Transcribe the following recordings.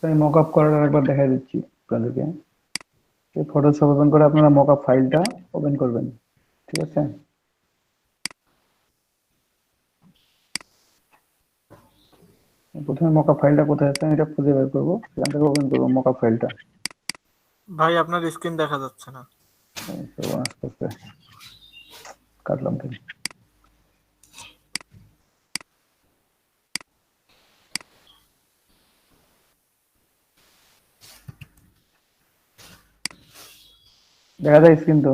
আমি মকআপ করার একবার দেখাই দিচ্ছি আপনাদেরকে। ফটোশপ ওপেন করে আপনারা মকআপ ফাইলটা ওপেন করবেন, ঠিক আছে? প্রথমে মকআপ ফাইলটা কোথায় আছে আমি এটা খুঁজে বের করবো, সেখান থেকে ওপেন করবো মকআপ ফাইলটা। ভাই আপনার স্ক্রিন দেখা যাচ্ছে না। আস্তে আস্তে কাটলাম থেকে। দেখা যায় স্ক্রিন তো?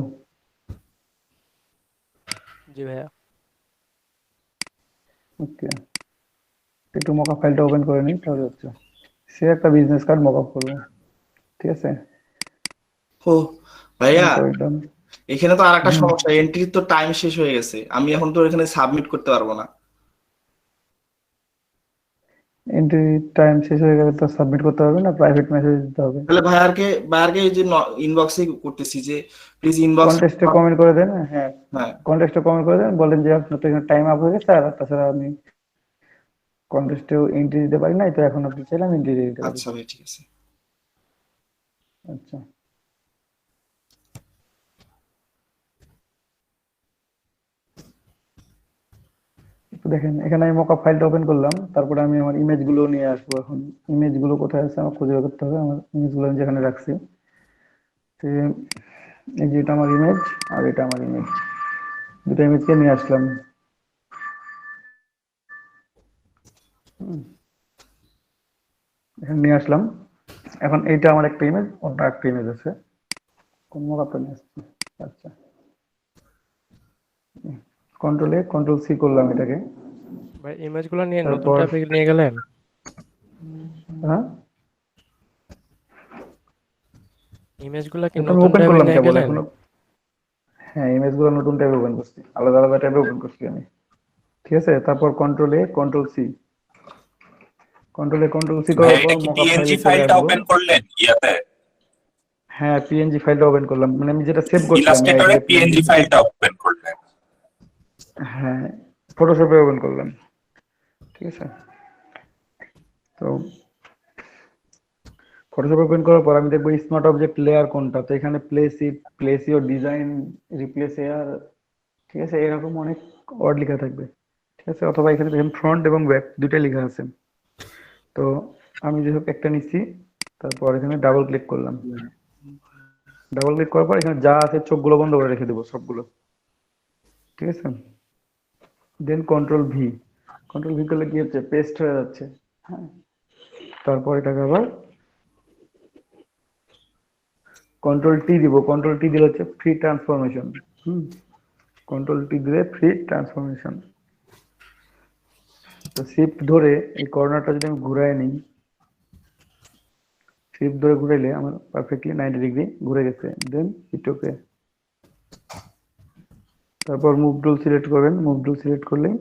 জি ভাইয়া। ওকে, একটু মকআপ ফাইলটা ওপেন করে নিই, তাহলে হচ্ছে সে একটা বিজনেস কার্ড মকআপ করবো, ঠিক আছে? ও ভাইয়া, একদম এখানে তো আর একটা সমস্যা, এন্ট্রির তো টাইম শেষ হয়ে গেছে, আমি এখন তো এখানে সাবমিট করতে পারবো না। এন্ট্রি টাইম শেষ হয়ে গেলে তো সাবমিট করতে হবে না, প্রাইভেট মেসেজ দিতে হবে। তাহলে ভাইয়ারকে এই যে ইনবক্সে করতেছি যে প্লিজ ইনবক্স। কন্টেস্টে কমেন্ট করে দেন, হ্যাঁ হ্যাঁ কন্টেস্টে কমেন্ট করে দেন, বলেন যে আপনার তো এখানে টাইম আপ হয়ে গেছে, আর তাছাড়া আমি কন্টেস্টেও এন্ট্রি দিতে পারি নাই, তো এখন আপনি চাইলে আমি এন্ট্রি দিয়ে দিতে পারি। আচ্ছা ভাই, ঠিক আছে। আচ্ছা, একটু দেখেন এখানে আমি মকআপ ফাইলটা ওপেন করলাম, তারপরে আমি আমার ইমেজগুলো নিয়ে আসবো। এখন ইমেজগুলো কোথায় আছে আমার খুঁজে বের করতে হবে, আমার ইমেজগুলো আমি যেখানে রাখছি। তো এই যে এটা আমার ইমেজ, আর এটা আমার ইমেজ, দুটো ইমেজকে নিয়ে আসলাম। এখানে নিয়ে আসলাম। এখন এইটা আমার একটা ইমেজ, অন্য একটা ইমেজ আছে, কোন মকআপটা নিয়ে আসছি। আচ্ছা, কন্ট্রোল সি করলাম এটাকে। ভাই ইমেজগুলো নিয়ে নতুন তারপর টপিক নিয়ে গেলেন? হ্যাঁ, ইমেজগুলো কি এটা আমি নতুন ওপেন ট্যাবে করলাম নিয়ে কেবল গেলেন? এখনো। হ্যাঁ, ইমেজগুলো নতুন ট্যাবে ওপেন করছি, আলাদা আলাদা ট্যাবে ওপেন করছি আমি, ঠিক আছে? তারপর কন্ট্রোল সি ভাই করার পর এটা কি মকআপ পিএনজি ফাইলে চলে ফাইলটা আসবো। ওপেন করলেন ইয়াতে? হ্যাঁ, পিএনজি ফাইলটা ওপেন করলাম, মানে আমি যেটা সেভ করছিলাম ইলাস্ট্রেটরে পিএনজি ফাইলটা ওপেন করলেন? হ্যাঁ, ফটোশপে ওপেন করলাম, ঠিক আছে? তো ফটোশপ ওপেন করার পর আমি দেখবো স্মার্ট অবজেক্ট লেয়ার কোনটা, তো এখানে place your design, replace air, ঠিক আছে? এরকম অনেক ওয়ার্ড লেখা থাকবে, ঠিক আছে? অথবা এখানে দেখেন ফ্রন্ট এবং ব্যাক দুইটা লেখা আছে। তো আমি যে হোক একটা নিচ্ছি, তারপর এখানে ডাবল ক্লিক করলাম। ডাবল ক্লিক করার পর এখানে যা আছে চোখগুলো বন্ধ করে রেখে দেবো সবগুলো, ঠিক আছে? দেন কন্ট্রোল ভি করলে কি হচ্ছে, পেস্ট হয়ে যাচ্ছে। হ্যাঁ, তারপর এটাকে আবার কন্ট্রোল টি দিব, কন্ট্রোল টি দিলে হচ্ছে ফ্রি ট্রান্সফরমেশন। কন্ট্রোল টি দিলে ফ্রি ট্রান্সফরমেশন। তো শিফট ধরে এই কর্নারটা যদি আমি ঘুরাই নিই, শিফট ধরে ঘুরাইলে আমার পারফেক্টলি 90 ডিগ্রি ঘুরে গেছে। দেন এটাকে তারপর মুভ টুল সিলেক্ট করবেন, মুভ টুল সিলেক্ট করলেই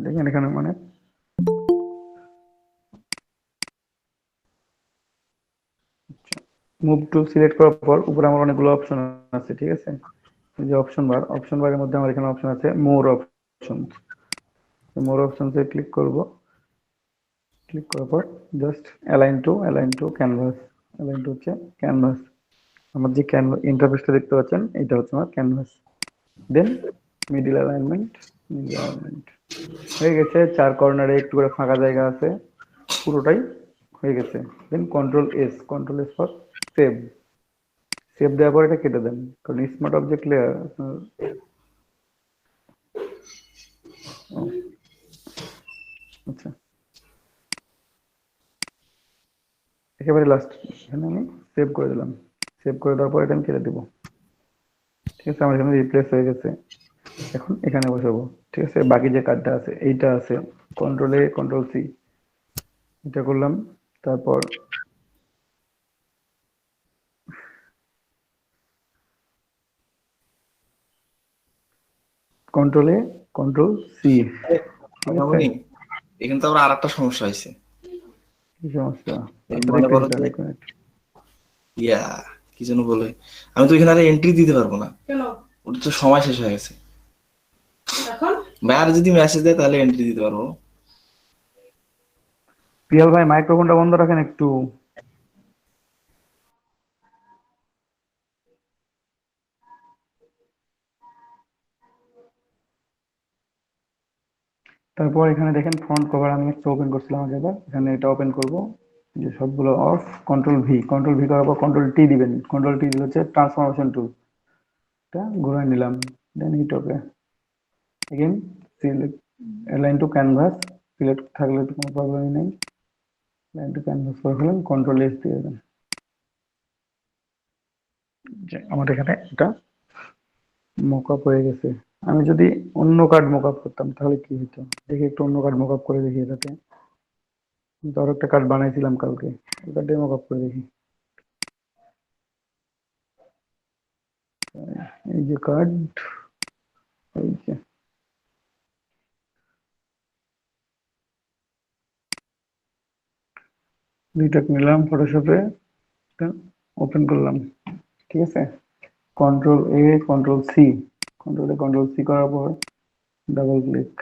দেখেন এখানে মানে মুভ টুল সিলেক্ট করার পর উপরে আমার অনেকগুলো অপশন আছে, ঠিক আছে? এই যে অপশন বারের মধ্যে আমার এখানে অপশন আছে মোর অপশনসে ক্লিক করব। ক্লিক করার পর জাস্ট অ্যালাইন টু হচ্ছে ক্যানভাস। আমার যে ইন্টারফেসটা দেখতে পাচ্ছেন এটা হচ্ছে আমার ক্যানভাস। দেন মিডল অ্যালাইনমেন্ট হয়ে গেছে। চার কর্নারে একটু করে ফাঁকা জায়গা আছে, পুরোটাই হয়ে গেছে। দেন কন্ট্রোল এস ফর সেভ দেওয়ার পর এটা কেটে দেন, কারণ স্মার্ট অবজেক্ট লেয়ার আচ্ছা একেবারে লাস্ট এখানে আমি সেভ করে দিলাম। সেভ করে দেওয়ার পর এটা আমি কেটে দেবো, ঠিক আছে? আমার এখানে রিপ্লেস হয়ে গেছে। এখন এখানে বসাবো, ঠিক আছে? বাকি যে কার্ডটা আছে এইটা আছে, কন্ট্রোল সি এটা করলাম। তারপর কন্ট্রোল সি, ঠিক আছে? এখানে তো আবার আরেকটা সমস্যা হয়েছে। কি সমস্যা? মনে করো যে ইয়া কি যেন বলে, আমি তো এখানে আর এন্ট্রি দিতে পারবো না, ওটা তো সময় শেষ হয়ে গেছে। ভাই আর যদি মেসেজ দেয় তাহলে এন্ট্রি দিতে পারবো। পিয়াল ভাই মাইক্রোফোনটা বন্ধ রাখেন একটু। তারপর এখানে দেখেন ফ্রন্ট কভার আমি একটা ওপেন করছিলাম আগে, এখানে এটা ওপেন করব, যে সবগুলো অফ, কন্ট্রোল ভি করার পর কন্ট্রোল টি দিবেন। কন্ট্রোল টি দিলে হচ্ছে ট্রান্সফরমেশন টুল, এটা ঘুরাই নিলাম, then hit okay. Again select align to canvas, select থাকলে তো কোনো প্রবলেমই নেই। অ্যালাইন টু ক্যানভাস করে ফেলেন, কন্ট্রোল এস দিয়ে দেবেন। যে আমার এখানে এটা মকআপ হয়ে গেছে। আমি যদি অন্য কার্ড মকআপ করতাম তাহলে কি হতো, দেখি একটু অন্য কার্ড মকআপ করে দেখি এটাতে। কিন্তু আরো একটা কার্ড বানাইছিলাম কালকে, ওই কার্ডে মকআপ করে দেখি। এই যে কার্ড, এই যে দুইটা নিলাম ফটোশপে, ওপেন করলাম, ঠিক আছে। Control A, control C, control C করার পর ডাবল ক্লিক,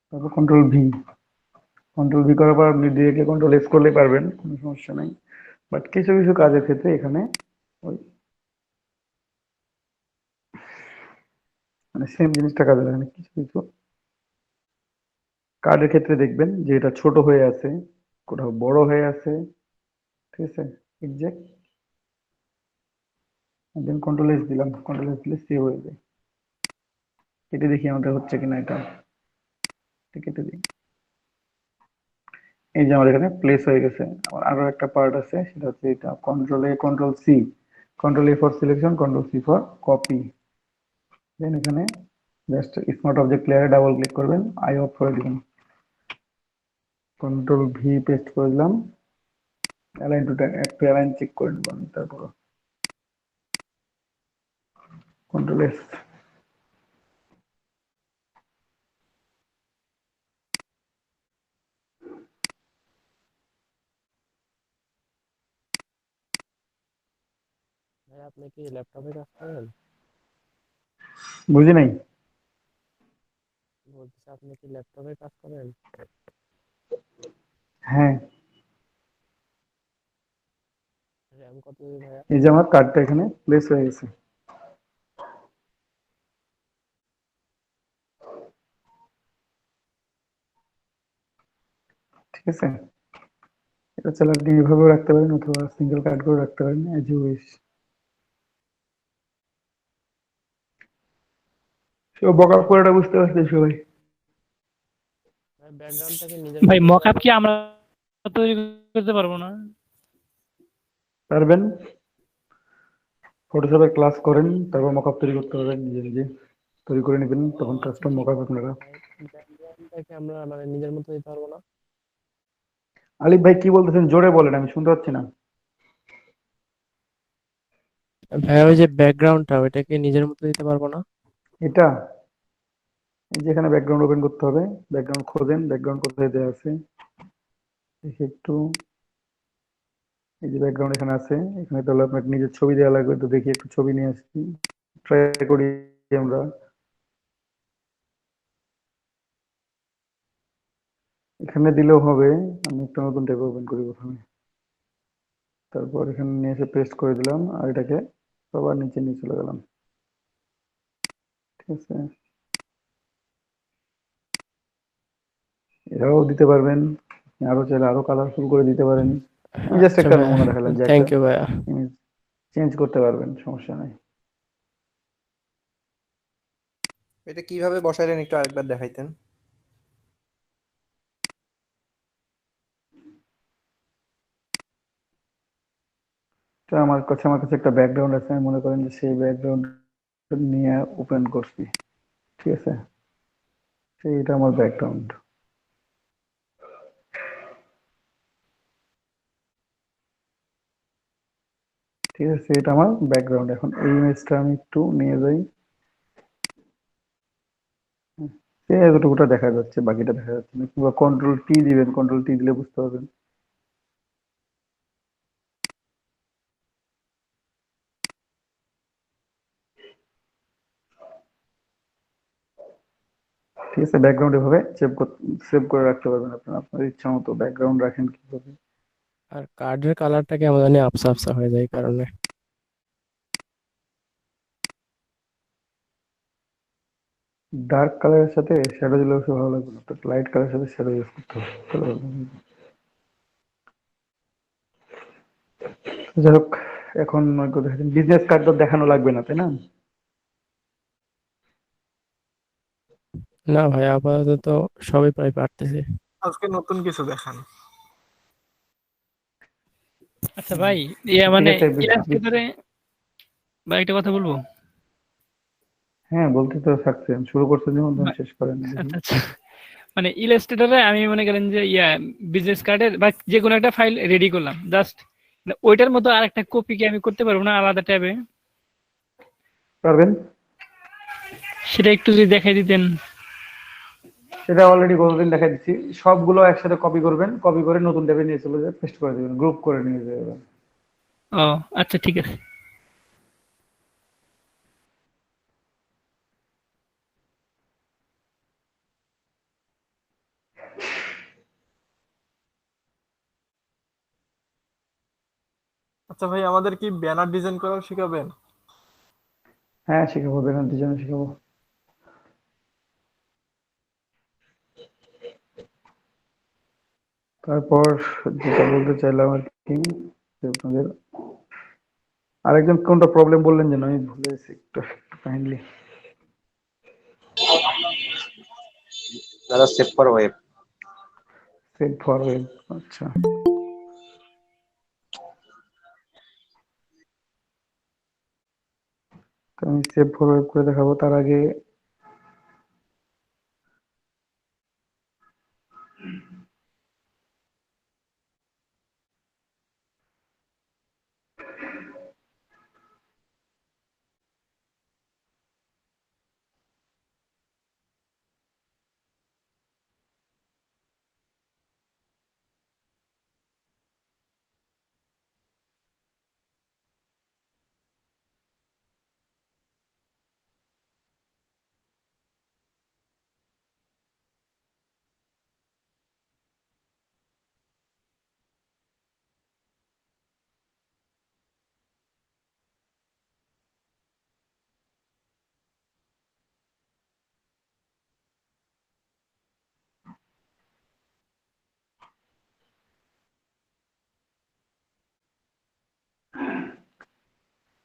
তারপর কন্ট্রোল ভি করার পর আপনি ডিরেক্টলি কন্ট্রোল এস করলে পারবেন, কোনো সমস্যা নাই। বাট কিছু কিছু কাজের ক্ষেত্রে এখানে ওই মানে সেম জিনিসটা কাজে লাগে না। কিছু কিছু কার্ডের ক্ষেত্রে দেখবেন যে এটা ছোট হয়ে আছে, কোথাও বড় হয়ে আছে, ঠিক আছে। এক্সাক্ট, দেন কন্ট্রোল এস দিলাম, কন্ট্রোল এস দিলে সেভ হয়ে যায়। কেটে দেখি আমাদের হচ্ছে কিনা এটা, কেটে দিই। এই যে আমার এখানে প্লেস হয়ে গেছে। আমার আরো একটা পার্ট আছে, সেটা হচ্ছে এটা control A, control C, control A for selection, control C for copy. Then এখানে জাস্ট স্মার্ট অবজেক্ট লেয়ারে ডাবল ক্লিক করবেন, আই অফ করে দিবেন, কন্ট্রোল ভি পেস্ট করে দিলাম, অ্যালাইন টু একটু অ্যালাইন চেক করে নেবেন, তারপর কন্ট্রোল এস। ভাই আপনি কি ল্যাপটপে কাজ করেন? বুঝি নাই। বলতেছি আপনি কি ল্যাপটপে কাজ করেন? হ্যাঁ, র্যাম কত জিবি ভাইয়া? এই যে আমার কার্ডটা এখানে প্লেস হয়ে গেছে, ঠিক আছে। এটা চাইলে আপনি এভাবেও রাখতে পারেন অথবা সিঙ্গেল কার্ড করে রাখতে পারেন, এজ ইউ উইশ। সব বকআপ করাটা বুঝতে পারছে সবাই। ভাই ব্যাকগ্রাউন্ডটাকে নিজের ভাই মতো দিতে মকআপ পারবো কি না? আমরা তৈরি করতে পারবো না? পারবেন, ফটোশপের ক্লাস করেন, তারপর মকআপ তৈরি করতে পারবেন, নিজে নিজে তৈরি করে নেবেন, তখন কাস্টম মকআপ আপনারা। ভাই ব্যাকগ্রাউন্ডটাকে আমরা মানে নিজের মতো দিতে পারবো না? আলিফ ভাই কি বলতেছেন জোরে বলেন, আমি শুনতে পাচ্ছি না। ভাইয়া ওই যে ব্যাকগ্রাউন্ডটা ওইটাকে নিজের মতো দিতে পারবো না? এটা এই যে এখানে ব্যাকগ্রাউন্ড ওপেন করতে হবে, ব্যাকগ্রাউন্ড খোঁজেন, ব্যাকগ্রাউন্ড কোথায় দেওয়া আছে দেখি একটু। এই যে ব্যাকগ্রাউন্ড এখানে আছে, এখানে তাহলে আপনার নিজের ছবি দেওয়া লাগবে, তো দেখি একটু ছবি নিয়ে আসছি, ট্রাই করি আমরা। এখানে দিলেও হবে, আমি একটা নতুন ট্যাব ওপেন করি প্রথমে, তারপর এখানে নিয়ে এসে পেস্ট করে দিলাম, আর এটাকে সবার নিচে নিয়ে চলে গেলাম, ঠিক আছে। এটাও দিতে পারবেন, আরো চাইলে আরো কালারফুল করে দিতে পারেন। আমি জাস্ট আচ্ছা একটা ভাইয়া, নমুনা দেখালাম যে একটা থ্যাংক ইউ ভাইয়া। ইমেজ চেঞ্জ করতে পারবেন, সমস্যা নাই। এটা কিভাবে বসাইলেন একটু আরেকবার দেখাইতেন। তো আমার কাছে একটা ব্যাকগ্রাউন্ড আছে, আমি মনে করেন যে সেই ব্যাকগ্রাউন্ড নিয়ে ওপেন করছি, ঠিক আছে। সেইটা আমার ব্যাকগ্রাউন্ড, ঠিক আছে, এটা আমার ব্যাকগ্রাউন্ড। এখন এই ইমেজটা আমি একটু নিয়ে যাই, এতটুকুটা দেখা যাচ্ছে, বাকিটা দেখা যাচ্ছে না, কিংবা কন্ট্রোল টি দিবেন, কন্ট্রোল টি দিলে বুঝতে পারবেন। ঠিক আছে, ব্যাকগ্রাউন্ড এভাবে সেভ করে রাখতে পারবেন আপনারা আপনার ইচ্ছা মতো ব্যাকগ্রাউন্ড রাখেন কিভাবে। আর কার্ডের কালারটা কেমন জানি আবসা আবসা হয়ে যায় এই কারণে। ডার্ক কালারের সাথে শ্যাডো দিলে অবশ্য ভালো লাগবে না, তো লাইট কালারের সাথে শ্যাডো ইউজ করতে হবে তাহলে ভালো লাগবে। যাই হোক, এখন বিজনেস কার্ড তো দেখানো লাগবে না, তাই না? না ভাই, আপাতত সবই প্রায় পারতেছে। আজকে নতুন কিছু দেখান। আচ্ছা ভাই, ইয়ে ঠিক মানে আছে, ইলাস্ট্রেটরে ভাই একটা কথা বলবো। হ্যাঁ বলতে তো থাকছেন, শুরু করছেন যখন তখন বা- শেষ করেন দেখি। আচ্ছা আচ্ছা, মানে ইলাস্ট্রেটরে আমি মনে করেন যে বিজনেস কার্ডের বা যে কোনো একটা ফাইল রেডি করলাম, জাস্ট ওইটার মতো আর একটা কপি কি আমি করতে পারবো না আলাদা ট্যাবে? পারবেন। সেটা একটু যদি দেখাই দিতেন। সেটা অলরেডি গতদিন দেখা দিচ্ছি, সবগুলো একসাথে কপি করবেন, কপি করে নতুন ট্যাবে নিয়ে চলে যাবে, পেস্ট করে দেবেন, গ্রুপ করে নিয়ে যাবেন। ও আচ্ছা, ঠিক আছে। আচ্ছা ভাই, আমাদের কি ব্যানার ডিজাইন করাও শিখাবেন? হ্যাঁ শিখাবো, বেদান্ত ডিজাইন শিখাবো। তারপর যেটা বলতে চাইলাম আর কি, যে আপনাদের আরেকজন কোনটা প্রবলেম বললেন যেন, আমি ভুলে গেছি একটু, কাইন্ডলি। দাদা সেভ করো ওয়েব। সেভ ফরওয়ার্ড, আচ্ছা। তো আমি সেভ ফরওয়ার্ড করে দেখাবো, তার আগে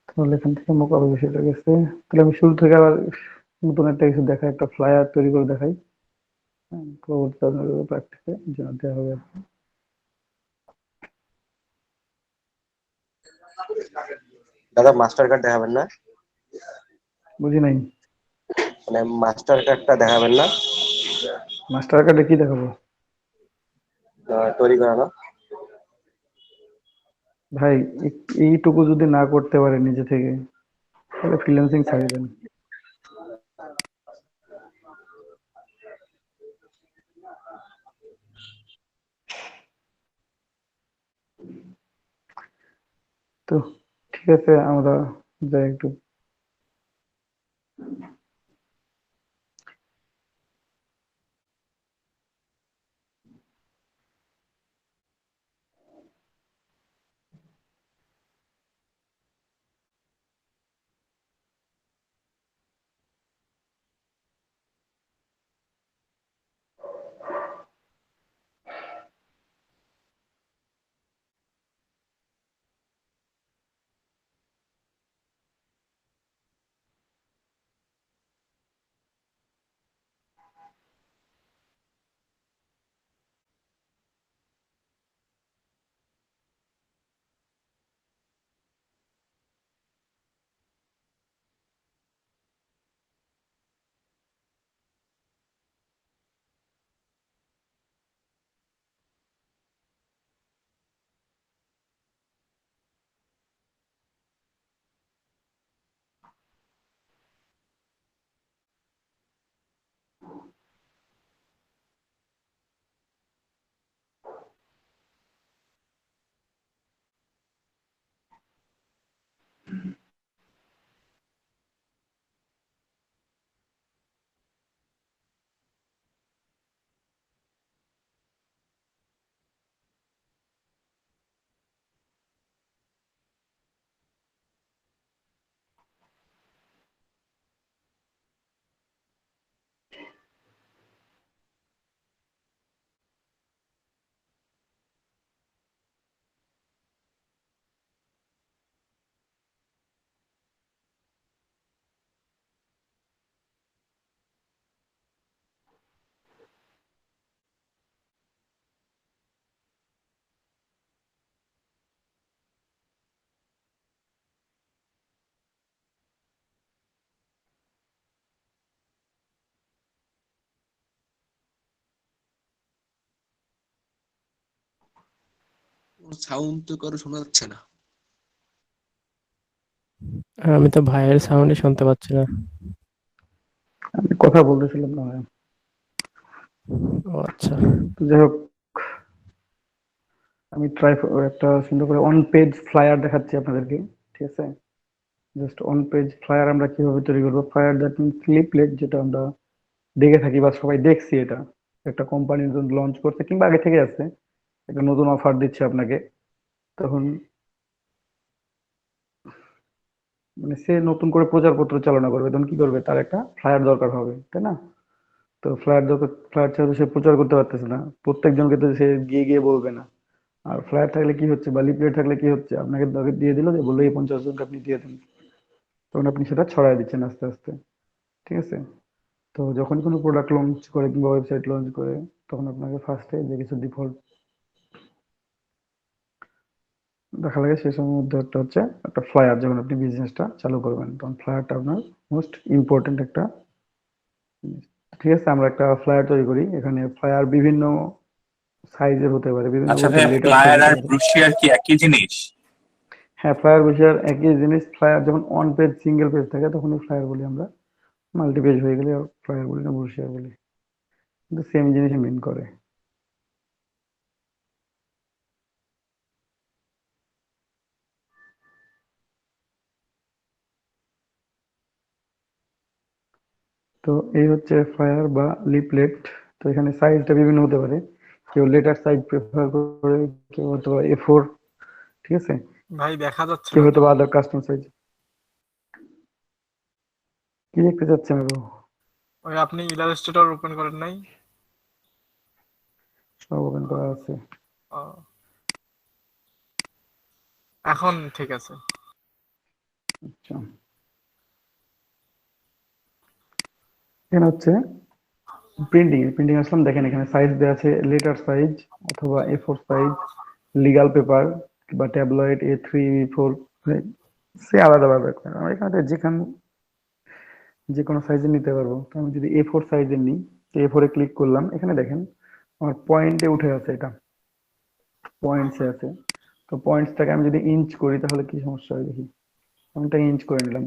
তাহলে এখান থেকে মোকাবিলা বিষয়টা গেছে। তাহলে আমি শুরু থেকে আবার নতুন একটা কিছু দেখাই, একটা ফ্লায়ার তৈরি করে দেখাই। হ্যাঁ, পরবর্তীতে আপনাদের প্র্যাকটিসে যেন দেওয়া হবে আর কি। দাদা মাস্টার কার্ড দেখাবেন না? বুঝি নাই। মানে মাস্টার কার্ডটা দেখাবেন না? মাস্টার কার্ডে কি দেখাবো? তৈরি করানো। ভাই এইটুকু যদি না করতে পারে নিজে থেকে, তাহলে ফ্রিল্যান্সিং ছাড়িয়ে দেন। তো ঠিক আছে, আমরা যাই একটু। সাউন্ড তো কারো শোনা যাচ্ছে না। আমি তো ভাইয়ের সাউন্ডই শুনতে পাচ্ছি না। আমি কথা বলতেছিলাম না ভাই। ও আচ্ছা। তো যাই হোক, আমি একটা সুন্দর করে অন পেজ ফ্লায়ার দেখাচ্ছি আপনাদেরকে, ঠিক আছে? জাস্ট অন পেজ ফ্লায়ার আমরা কিভাবে তৈরি করবো। ফ্লায়ার দ্যাট মিনস লিফলেট, যেটা আমরা দেখে থাকি বা সবাই দেখছি। এটা একটা কোম্পানি লঞ্চ করছে কিংবা আগে থেকে আছে, একটা নতুন অফার দিচ্ছে আপনাকে, তখন মানে সে নতুন করে প্রচারপত্র চালনা করবে, তখন কি করবে, তার একটা ফ্লায়ার দরকার হবে, তাই না? তো ফ্লায়ার দরকার, ফ্লায়ার ছাড়া তো সে প্রচার করতে পারতেছে না, প্রত্যেকজনকে তো সে গিয়ে গিয়ে বলবে না। আর ফ্লায়ার থাকলে কি হচ্ছে বা লিফলেট থাকলে কি হচ্ছে, আপনাকে দিয়ে দিল, যে বললো এই 50 জনকে আপনি দিয়ে দেন, তখন আপনি সেটা ছড়াই দিচ্ছেন আস্তে আস্তে, ঠিক আছে? তো যখন কোনো প্রোডাক্ট লঞ্চ করে কিংবা ওয়েবসাইট লঞ্চ করে, তখন আপনাকে ফার্স্টে যে কিছু ডিফল্ট দেখা লাগে সেসবের মধ্যে একটা হচ্ছে একটা ফ্লায়ার। যখন আপনি বিজনেসটা চালু করবেন, তখন ফ্লায়ারটা আপনার মোস্ট ইম্পর্টেন্ট একটা জিনিস। ঠিক আছে, আমরা একটা ফ্লায়ার তৈরি করি। এখানে ফ্লায়ার বিভিন্ন সাইজের হতে পারে, বিভিন্ন আচ্ছা বলতে ভাইয়া, লেটার সাইজ ফ্লায়ার আর হতে পারে। ব্রুশিয়ার কি একই জিনিস? হ্যাঁ, ফ্লায়ার ব্রোশার একই জিনিস। ফ্লায়ার যখন অন পেজ সিঙ্গেল পেজ থাকে তখনই ফ্লায়ার বলি আমরা, মাল্টি পেজ হয়ে গেলে ফ্লায়ার বলি না, ব্রোশার বলি, কিন্তু সেম জিনিসই মিন করে। তো এই হচ্ছে ফ্লায়ার বা লিফলেট। তো এখানে সাইজটা বিভিন্ন হতে পারে, কেউ লেটার সাইজ প্রেফার করে, কেউ হয়তো A4, ঠিক আছে, ভাই দেখা যাচ্ছে কেউ না হয়তো তো। আদার কাস্টম সাইজ। কি দেখতে চাচ্ছেন আরো? ওই আপনি ইলাস্ট্রেটর ওপেন করেন নাই? সব ওপেন করা আছে। ও, এখন ঠিক আছে। আচ্ছা, এখানে হচ্ছে প্রিন্টিং আসলাম। দেখেন এখানে সাইজ দেওয়া আছে, লেটার সাইজ অথবা A4 সাইজ, লিগাল পেপার বা ট্যাবলয়েড A3 A4, সে আলাদা আলাদা করে। আমরা এখানে যে কোনো সাইজের নিতে পারবো। তো আমি যদি A4 সাইজের নিই, A4 এ ক্লিক করলাম, এখানে দেখেন আমার পয়েন্টে উঠে আছে, এটা পয়েন্টসে আছে। তো পয়েন্টসটাকে আমি যদি ইঞ্চ করি তাহলে কি সমস্যা হয় দেখি। আমি এটা ইঞ্চ করে নিলাম,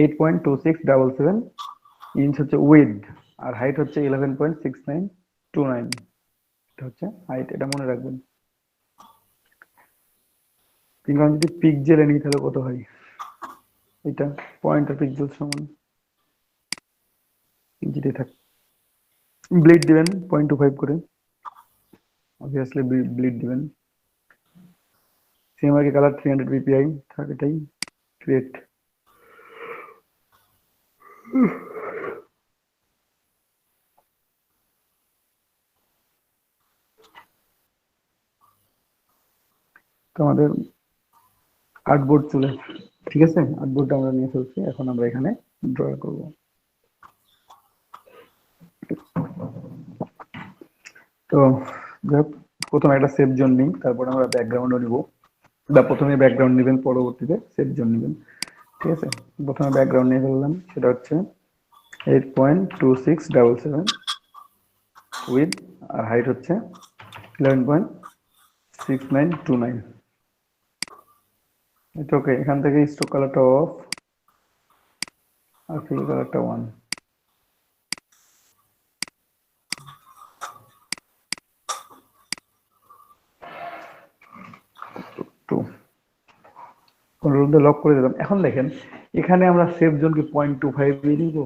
8.2677 ইঞ্চ হচ্ছে উইড, আর হাইট হচ্ছে 11.6929। এটা হচ্ছে হাইট, এটা মনে রাখবেন। কিংবা আমি যদি পিক্সেলে নিই তাহলে কত হয়, এটা পয়েন্ট আর পিক্সেল সমান, ইঞ্চিতে থাক। ব্লিড দিবেন 0.25 করে, অবভিয়াসলি ব্লিড দিবেন। সিএমআরকে কালার 300 ppi থাক, এটাই ক্রিয়েট। তো আমাদের আর্টবোর্ড চলে, ঠিক আছে, আর্টবোর্ডটা আমরা নিয়ে ফেলছি। এখন আমরা এখানে ড্র করব। তো যাই হোক, প্রথমে একটা সেভ জোন নিই, তারপর আমরা ব্যাকগ্রাউন্ডও নিব, বা প্রথমে ব্যাকগ্রাউন্ড নেবেন, পরবর্তীতে সেভ জোন নেবেন, ঠিক আছে? প্রথমে ব্যাকগ্রাউন্ড নিয়ে ফেললাম, সেটা হচ্ছে 8.2677 উইথ, আর হাইট হচ্ছে 11.6929। এটা ওকে। এখান থেকে স্ট্রোক কালারটা অফ আর ফিল কালারটা 1। টু কন্ট্রোল দিয়ে লক করে দিলাম। এখন দেখেন এখানে আমরা সেভ জোনকে 0.25 দিয়ে দিব,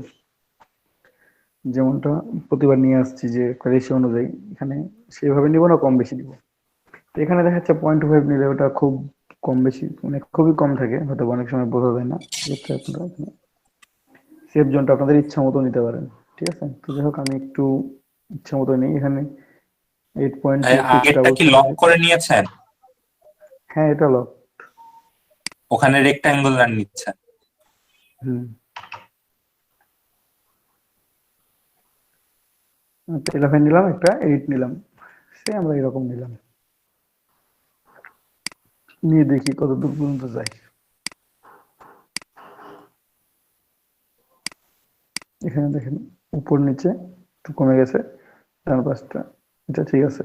যেমনটা প্রতিবার নিয়ে আসছি যে রেশিও অনুযায়ী। এখানে সেভাবে নিব না, কম বেশি দিব। তো এখানে দেখা যাচ্ছে 0.25 নিলে ওটা খুব কম বেশি, মানে খুবই কম থাকে, হয়তো অনেক সময় বোঝা যায় না। সেক্ষেত্রে আপনারা সেভ জোনটা আপনাদের ইচ্ছা মতো নিতে পারেন, ঠিক আছে? তো যাই হোক, আমি একটু ইচ্ছা মতো নিই। এখানে আগেরটা কি লক 8.2677। করে নিয়েছেন? হ্যাঁ, এটা লক। ওখানে রেক্টাঙ্গুলার নিচ্ছেন? হুম, একটা 11 নিলাম, একটা 8 নিলাম, সে আমরা এরকম নিলাম, নিয়ে দেখি কত দূর পর্যন্ত যায়। এখানে দেখেন উপর নিচে একটু কমে গেছে, ডান পাশটা, এটা ঠিক আছে।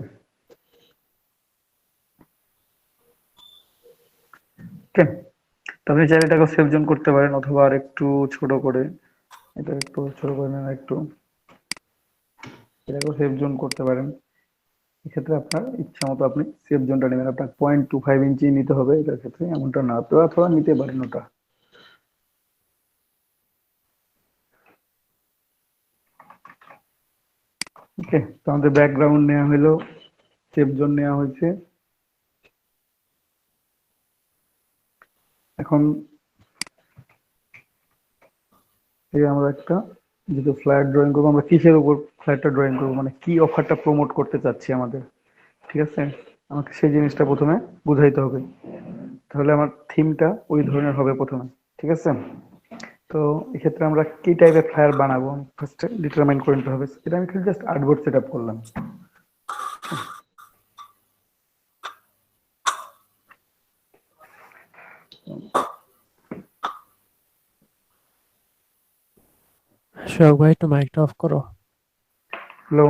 ওকে, তো আপনি চাইলে এটাকে সেভ জোন করতে পারেন, অথবা আর একটু ছোট করে, এটা একটু ছোট করে নেন একটু, এটাকেও সেভ জোন করতে পারেন। এক্ষেত্রে আপনার ইচ্ছা মতো আপনি সেভ জোনটা নেবেন, আপনার 0.25 ইঞ্চি নিতে হবে এটার ক্ষেত্রে, এমনটা না তো, অথবা নিতে পারেন ওটা। ওকে, তো আমাদের ব্যাকগ্রাউন্ড নেওয়া হলো, সেভ জোন নেওয়া হয়েছে। এখন এই আমরা একটা, যেহেতু ফ্ল্যাট ড্রয়িং করবো, আমরা কিসের উপর ফ্ল্যাটটা ড্রয়িং করবো, মানে কি অফারটা প্রমোট করতে চাচ্ছি আমাদের, ঠিক আছে, আমাকে সেই জিনিসটা প্রথমে বুঝাইতে হবে। তাহলে আমার থিমটা ওই ধরনের হবে প্রথমে, ঠিক আছে। তো এক্ষেত্রে আমরা কি টাইপের ফ্লায়ার বানাবো ফার্স্টে ডিটারমাইন করে নিতে হবে। এটা আমি জাস্ট আর্টবোর্ড সেট আপ করলাম। সোহাগ ভাই একটু মাইকটা অফ করো। হ্যালো,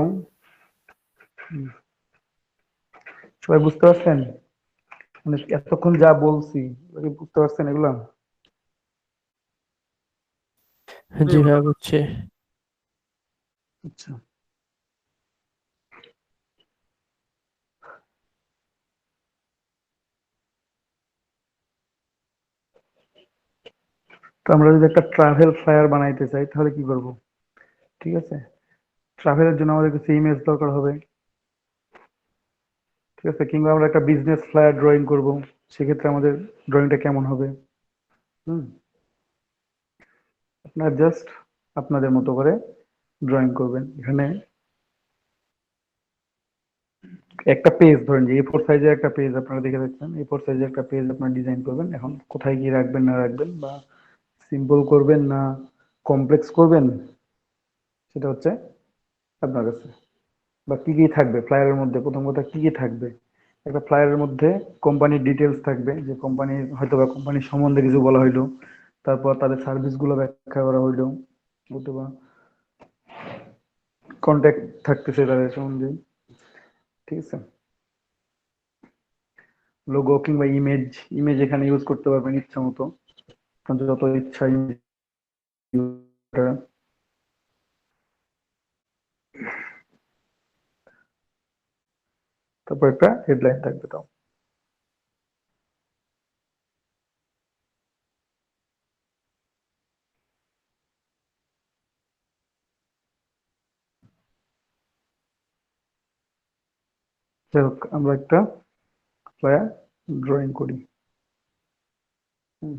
সবাই বুঝতে পারছেন? মানে এতক্ষণ যা বলছি বুঝতে পারছেন এগুলা? জি ভাই বুঝছি। আচ্ছা, তো আমরা যদি একটা ট্রাভেল ফ্লায়ার বানাইতে চাই তাহলে কি করব? ঠিক আছে, ট্রাভেলের জন্য আমাদের কিছু ইমেজ দরকার হবে, ঠিক আছে, কিংবা আমরা একটা বিজনেস ফ্লায়ার ড্রয়িং করব, সেক্ষেত্রে আমাদের ড্রয়িংটা কেমন হবে? হুম, আপনারা জাস্ট আপনাদের মতো করে ড্রয়িং করবেন। এখানে একটা পেজ ধরেন যে A4 সাইজের একটা পেজ আপনারা দেখে রাখছেন, A4 সাইজের একটা পেজ আপনারা ডিজাইন করবেন। এখন কোথায় কি রাখবেন না রাখবেন, বা সিম্পল করবেন না কমপ্লেক্স করবেন, সেটা হচ্ছে আপনার কাছে। বা কি কি থাকবে ফ্লায়ারের মধ্যে, প্রথম কথা কি কি থাকবে। একটা ফ্লায়ারের মধ্যে কোম্পানির ডিটেলস থাকবে, যে কোম্পানির হয়তো বা কোম্পানির সম্বন্ধে কিছু বলা হইলো, তারপর তাদের সার্ভিসগুলো ব্যাখ্যা করা হইলো, অথবা কন্ট্যাক্ট থাকতেছে তাদের সম্বন্ধে, ঠিক আছে। লোগো কিংবা ইমেজ, ইমেজ এখানে ইউজ করতে পারবেন ইচ্ছা মতো, আপনার যত ইচ্ছা image use করা। তারপর একটা হেডলাইন থাকবে, তাও যাই হোক, আমরা একটা ফ্লায়ার ড্রয়িং করি। হুম,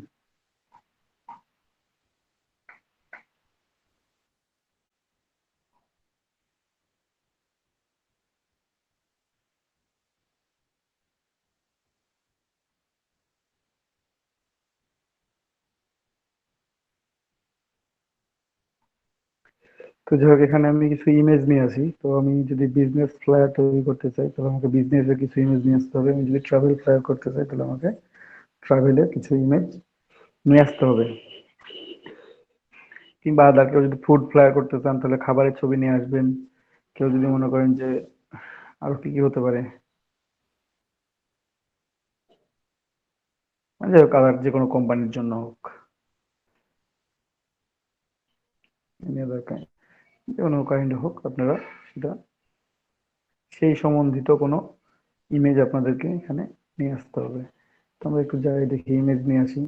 তো যাই হোক, এখানে আমি কিছু ইমেজ নিয়ে আসি। তো আমি যদি বিজনেস ফ্লায়ার তৈরি করতে চাই তাহলে আমাকে বিজনেসের কিছু ইমেজ নিয়ে আসতে হবে। আমি যদি ট্রাভেল ফ্লায়ার করতে চাই তাহলে আমাকে ট্রাভেলের কিছু ইমেজ নিয়ে আসতে হবে। কিংবা আদার কেউ যদি ফুড ফ্লায়ার করতে চান তাহলে খাবারের ছবি নিয়ে আসবেন। কেউ যদি মনে করেন যে আরো কি কি হতে পারে, মানে যাই হোক আদার যে কোনো কোম্পানির জন্য হোক, any other kind, যে কোনো কাইন্ড হোক, আপনারা সেটা সেই সম্বন্ধিত কোনো ইমেজ আপনাদেরকে এখানে নিয়ে আসতে হবে। তো আমরা একটু যাই দেখি, ইমেজ নিয়ে আসি।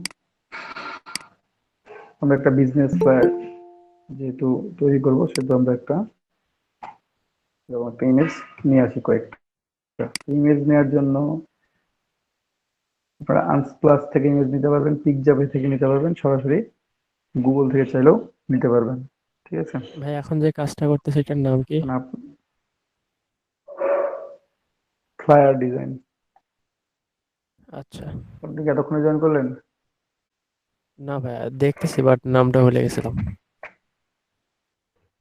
আমরা একটা বিজনেস ফ্লায়ার যেহেতু তৈরি করবো, সেহেতু আমরা একটা ইমেজ নিয়ে আসি কয়েকটা। ইমেজ নেওয়ার জন্য আপনারা আনস্প্লাস থেকে ইমেজ নিতে পারবেন, পিকজাবে থেকে নিতে পারবেন, সরাসরি গুগল থেকে চাইলেও নিতে পারবেন, ঠিক আছে। ভাই এখন যে কাজটা করতেছে এটার নাম কি? Flyer design. আচ্ছা। আপনি কি এতক্ষণে জয়েন করলেন? না ভাই দেখতেছি বাট নামটা ভুলে গেছিলাম।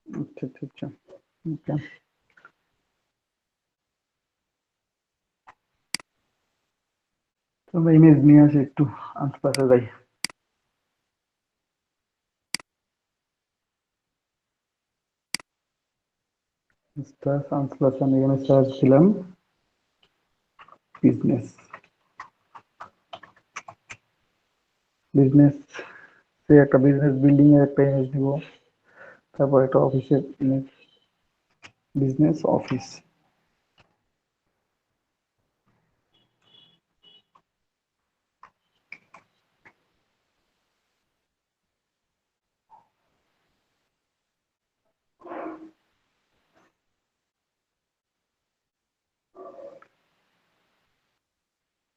আচ্ছা আচ্ছা আচ্ছা, ওকে। আমরা ইমেজ নিয়ে আসি, একটু আনস্প্লাসে যাই। আনস্প্লাস আমি এখানে সার্চ দিলাম বিজনেস, বিজনেস, সে একটা বিজনেস বিল্ডিং এর একটা ইমেজ দিব, তারপর একটা অফিসের ইমেজ, বিজনেস অফিস।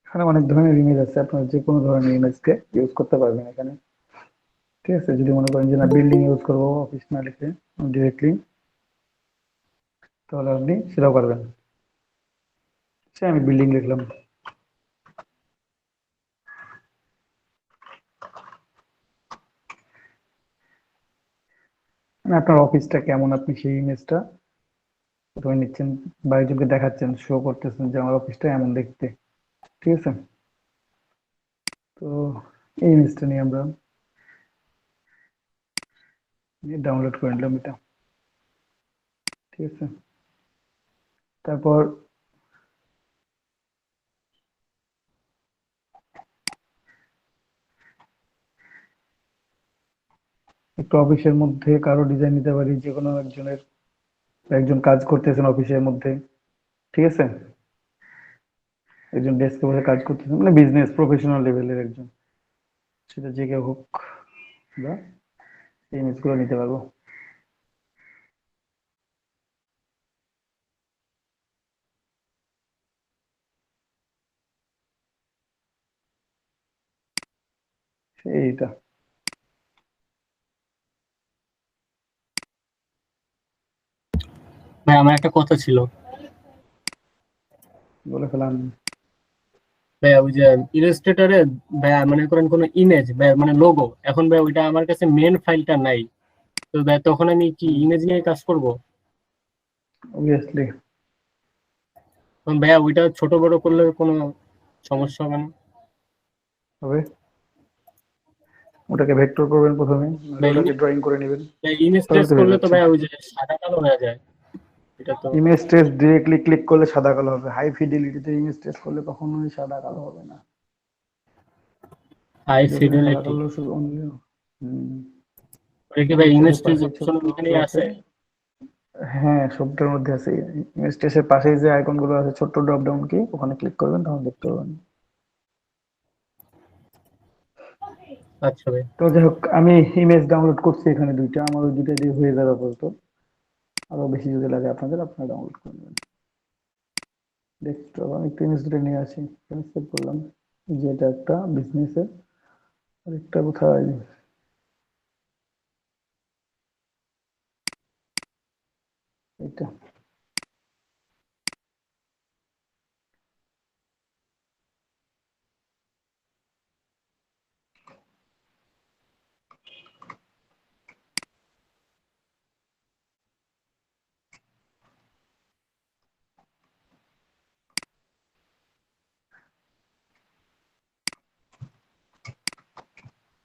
এখানে অনেক ধরনের ইমেজ আছে, আপনার যে কোনো ধরনের ইমেজকে ইউজ করতে পারবেন এখানে। ঠিক আছে, যদি মনে করেন যে না বিল্ডিং ইউজ করবো অফিস না লিখে ডিরেক্টলি, তাহলে আপনি সেটাও পারবেন। সে আমি বিল্ডিং লিখলাম। মানে আপনার অফিসটা কেমন, আপনি সেই ইমেজটা প্রথমে নিচ্ছেন, বাড়িজনকে দেখাচ্ছেন, শো করতেছেন যে আমার অফিসটা এমন দেখতে। ঠিক আছে, তো এই ইমেজটা নিয়ে আমরা ডাউনলোড করে নিলাম এটা। ঠিক আছে, তারপর একটা অফিসের মধ্যে কারো ডিজাইন নিতে পারি, যে কোনো একজনের, একজন কাজ করতেছেন অফিসের মধ্যে। ঠিক আছে, একজন ডেস্কে বসে কাজ করতেছেন, মানে বিজনেস প্রফেশনাল লেভেলের একজন, সেটা যে কেউ হোক, আমরা এই ইমেজগুলো নিতে পারবো। এইটা ভাই আমার একটা কথা ছিল। বলে ফেলাম। ভাই ওই যে ইলাস্ট্রেটরে ভাই মনে করেন কোনো ইমেজ ভাই মানে লোগো, এখন ভাই ওইটা আমার কাছে মেন ফাইলটা নাই, তো ভাই তখন আমি কি ইমেজ নিয়ে কাজ করব? অবভিয়াসলি তখন ভাইয়া ওইটা ছোট বড় করলে কোনো সমস্যা হবে না? হবে, ওটাকে ভেক্টর করবেন প্রথমে, নাহলে ভাই ওটাকে ড্রয়িং করে নেবেন, ইমেজ তাহলে ট্রেস তো হয়ে করলে তো যাচ্ছে। ভাই ওই যে সাদা কালো হয়ে যায়, এটা তো। ইমেজ ট্রেস ডিরেক্টলি ক্লিক করলে সাদা কালো হবে, হাই ফিডেলিটিতে ইমেজ ট্রেস করলে কখনোই সাদা কালো হবে না। হাই যেখানে সাদা ফিডেলিটি কালো শুধু অনলি, ওটা কি ভাই ইমেজ ইমেজ ট্রেসের ট্রেস পাশে অপশন ছোট্ট ওখানে ড্রপে, আছে? হ্যাঁ সবটার মধ্যে আছে। ইমেজ ট্রেসের পাশে যে আইকন গুলো আছে ছোট্ট ড্রপ ডাউন কি, ওখানে ক্লিক করবেন, তখন দেখতে পাবেন। আচ্ছা ভাই। তো যাই হোক, আমি ইমেজ ডাউনলোড করছি এখানে দুইটা, আমার ওই দুইটা দিয়ে হয়ে যাবে আপাতত। আরো বেশি যদি লাগে আপনাদের, আপনারা ডাউনলোড করে নেবেন। ডেস্কটপ আমি একটু ইমেজ দুটো নিয়ে আসি, সেভ করলাম। যে এটা একটা বিজনেসের, আরেকটা কোথায়, এটা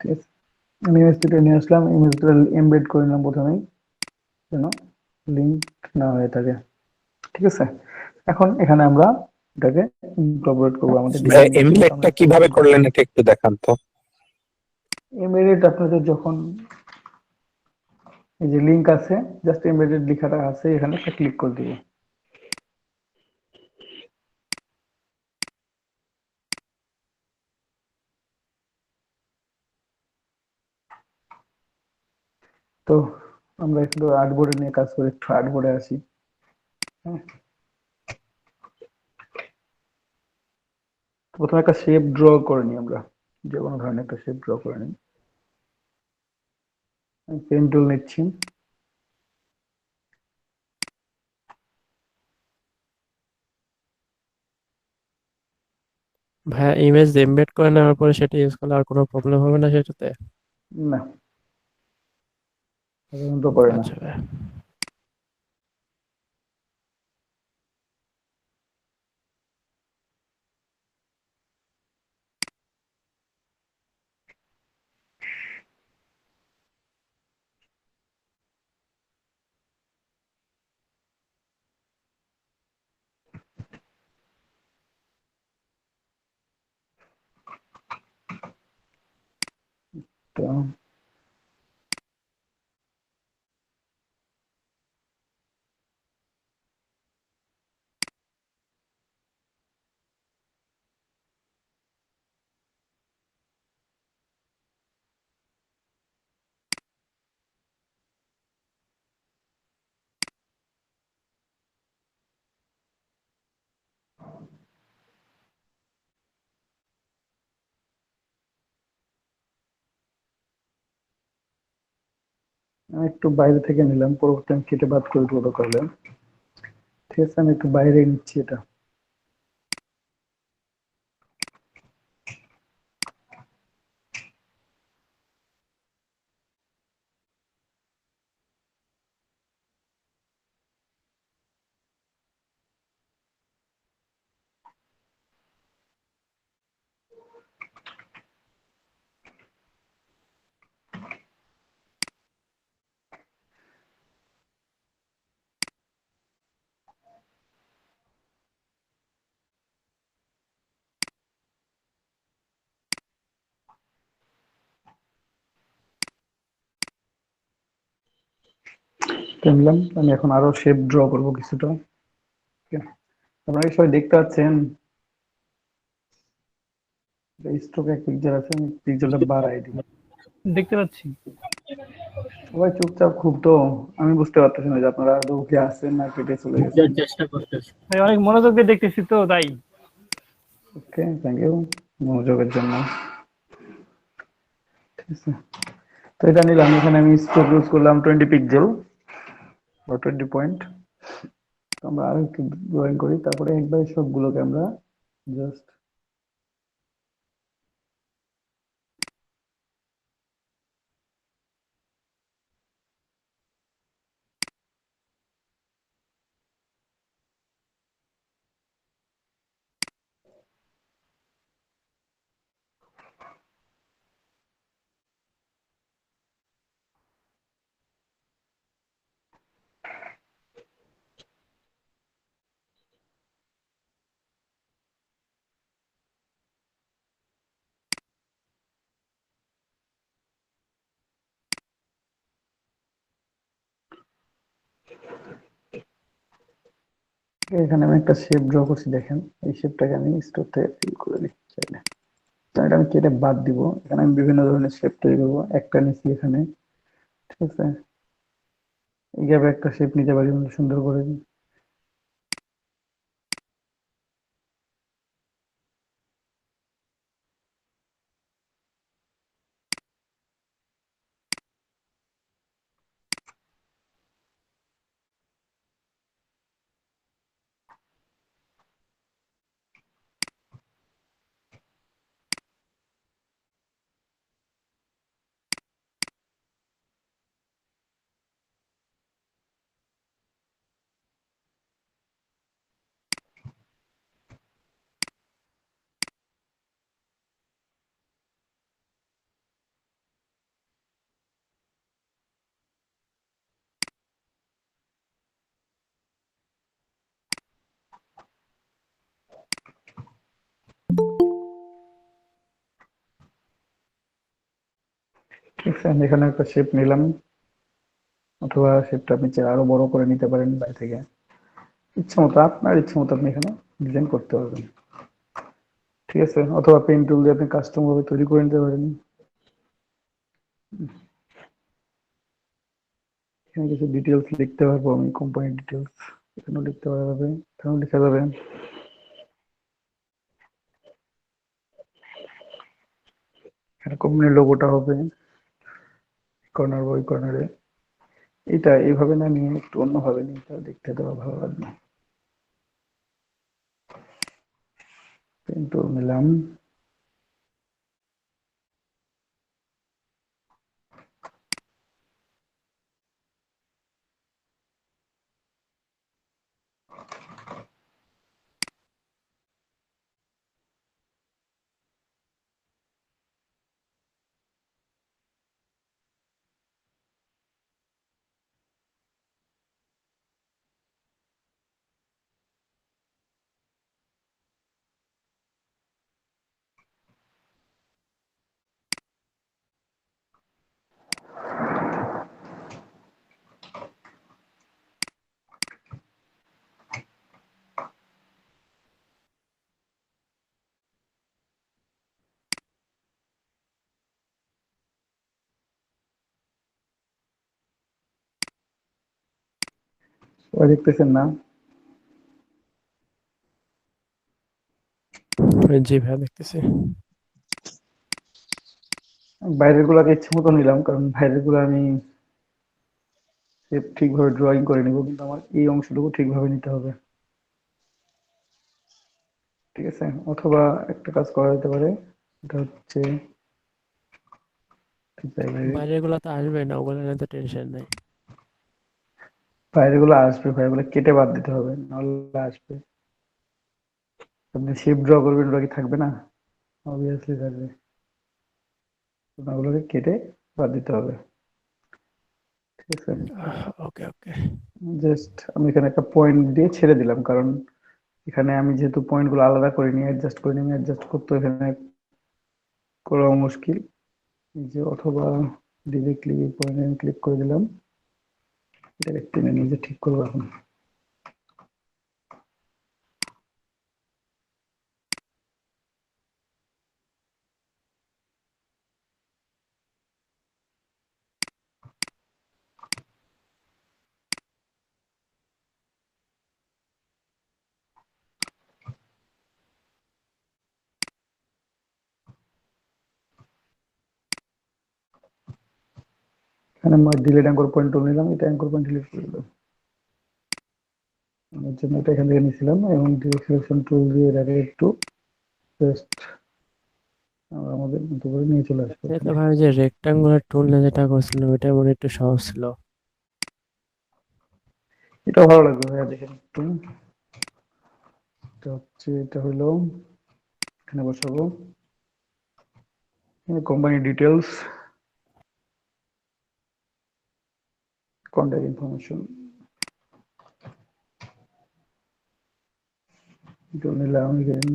ঠিক আছে। আমি ইমেজ দুটো নিয়ে আসলাম, ইমেজ দুটো এমবেড করে নিলাম প্রথমেই, যেন লিঙ্ক না হয়ে থাকে। ঠিক আছে, এখন এখানে আমরা এটাকে ইনকর্পোরেট করবো আমাদের ডিজাইন নিচ্ছি, তো আমরা এমলেটটা একটা কিভাবে ইমেজ, করলেন এটা একটু দেখান তো। এমবেডেড আপনাদের যখন এই যে লিঙ্ক আছে, জাস্ট এমবেডেড লেখাটা আছে এখানে, একটা ক্লিক করে দিব। তো আমরা একটু আর্টবোর্ডে নিয়ে কাজ করি, একটু আর্টবোর্ডে আসি। হ্যাঁ, তো প্রথমে একটা শেপ ড্র করে নিই আমরা, যে কোনো ধরনের একটা শেপ ড্র করে নিই। পেন টুল নিচ্ছি, ভাইয়া ইমেজ এমবেড করে নেওয়ার পরে সেটা ইউজ করলে আর কোনো প্রবলেম হবে না সেটাতে? না সাধারণত করে না। আচ্ছা ভাইয়া। তো আমি একটু বাইরে থেকে নিলাম, পরবর্তী আমি কেটে বাদ করে দেবো করলে। ঠিক আছে, আমি একটু বাইরে নিচ্ছি এটা। নিলাম, আমি এখন আরো শেপ ড্র করবো কিছুটা। Okay, আপনারা কি সবাই দেখতে পাচ্ছেন? স্ট্রোক এক পিকচার আছে, আমি পিকচারটা বাড়াই দিই। দেখতে পাচ্ছি। সবাই চুপচাপ খুব, তো আমি বুঝতে পারতেছি না যে আপনারা আদৌ কি আছেন না কেটে চলে গেছেন। বুঝার চেষ্টা করতেছি। ভাই অনেক মনোযোগ দিয়ে দেখতেছি তো তাই। ওকে, থ্যাংক ইউ মনোযোগের জন্য। ঠিক আছে, তো এটা নিলাম, এখানে আমি স্ট্রোক ইউজ করলাম 20 পিক্সেল বা 20 পয়েন্ট। আমরা আর একটু ড্রয়িং করি, তারপরে একবারে সবগুলোকে আমরা জাস্ট এখানে আমি একটা শেপ ড্র করছি, দেখেন এই শেপটাকে আমি স্টোর থেকে ফিল করে দিই চাইলে। তো এটা আমি কেটে বাদ দিব, এখানে আমি বিভিন্ন ধরনের শেপ তৈরি করবো। একটা নিচ্ছি এখানে, ঠিক আছে, এইভাবে একটা শেপ নিতে পারি সুন্দর করে। ঠিক আছে, আমি এখানে একটা শেপ নিলাম, অথবা শেপটা আপনি চাইলে আরো বড় করে নিতে পারেন বাইরে থেকে। ইচ্ছা মতো, আপনার ইচ্ছা মতো আপনি এখানে ডিজাইন করতে পারবেন। ঠিক আছে, অথবা পেন টুল দিয়ে আপনি কাস্টম ভাবে তৈরি করে নিতে পারেন। এখানে কিছু ডিটেলস লিখতে পারবো আমি, কোম্পানির ডিটেলস এখানেও লিখতে পারা যাবে, এখানেও লেখা যাবে। এখানে কোম্পানির লোগোটা হবে কর্নার বা ওই কর্নারে। এটা এইভাবে না নিয়ে একটু অন্যভাবে নিয়ে তাহলে দেখতে দেওয়া ভালো লাগবে। পেন টুল নিলাম, সবাই দেখতেছেন না? জি ভাইয়া দেখতেছি। বাইরের গুলাকে ইচ্ছে মতো নিলাম, কারণ বাইরের গুলো আমি ঠিকভাবে ড্রয়িং করে নিব, কিন্তু আমার এই অংশটুকু ঠিকভাবে নিতে হবে। ঠিক আছে, অথবা একটা কাজ করা যেতে পারে, এটা হচ্ছে বাইরের গুলা তো আসবে না, ওগুলো নিয়ে তো টেনশন নাই। বাইরের গুলো আসবে ভাই, ওগুলো কেটে বাদ দিতে হবে, নাহলে আসবে। আপনি শেপ ড্র করবেন, ওটা কি থাকবে না? অবভিয়াসলি থাকবে। তো ওগুলোকে কেটে বাদ দিতে হবে। ঠিক আছে, ওকে ওকে। জাস্ট আমি এখানে একটা পয়েন্ট দিয়ে ছেড়ে দিলাম, কারণ এখানে আমি যেহেতু পয়েন্ট গুলো আলাদা করে নিয়ে অ্যাডজাস্ট করে নিয়ে অ্যাডজাস্ট করতে এখানে করা মুশকিল। এই যে অথবা ডিরেক্টলি এই পয়েন্টে আমি ক্লিক করে দিলাম, এটাকে টেনে নিজে ঠিক করবো এখন। এখানে আমি ডিলিট অ্যাঙ্কর পয়েন্ট টুল নিলাম, এটা অ্যাঙ্কর পয়েন্ট ডিলিট করে দিলাম। এর জন্য এটা এখান থেকে নিয়েছিলাম, এবং সিলেকশন টুল দিয়ে এটাকে একটু জাস্ট আমাদের মতো করে নিয়ে চলে আসবো এটা এখানে। ভাই যে রেক্টাঙ্গুলার টুল নিয়ে যেটা করছিলাম এটা মনে হয় একটু সহজ ছিল। এটা ভালো লাগবে ভাইয়া, দেখেন একটু। এটা হচ্ছে, এটা হলো এখানে বসাবো কোম্পানি ডিটেলস, কন্ট্যাক্ট ইনফরমেশন, এটা নিলাম এখানে।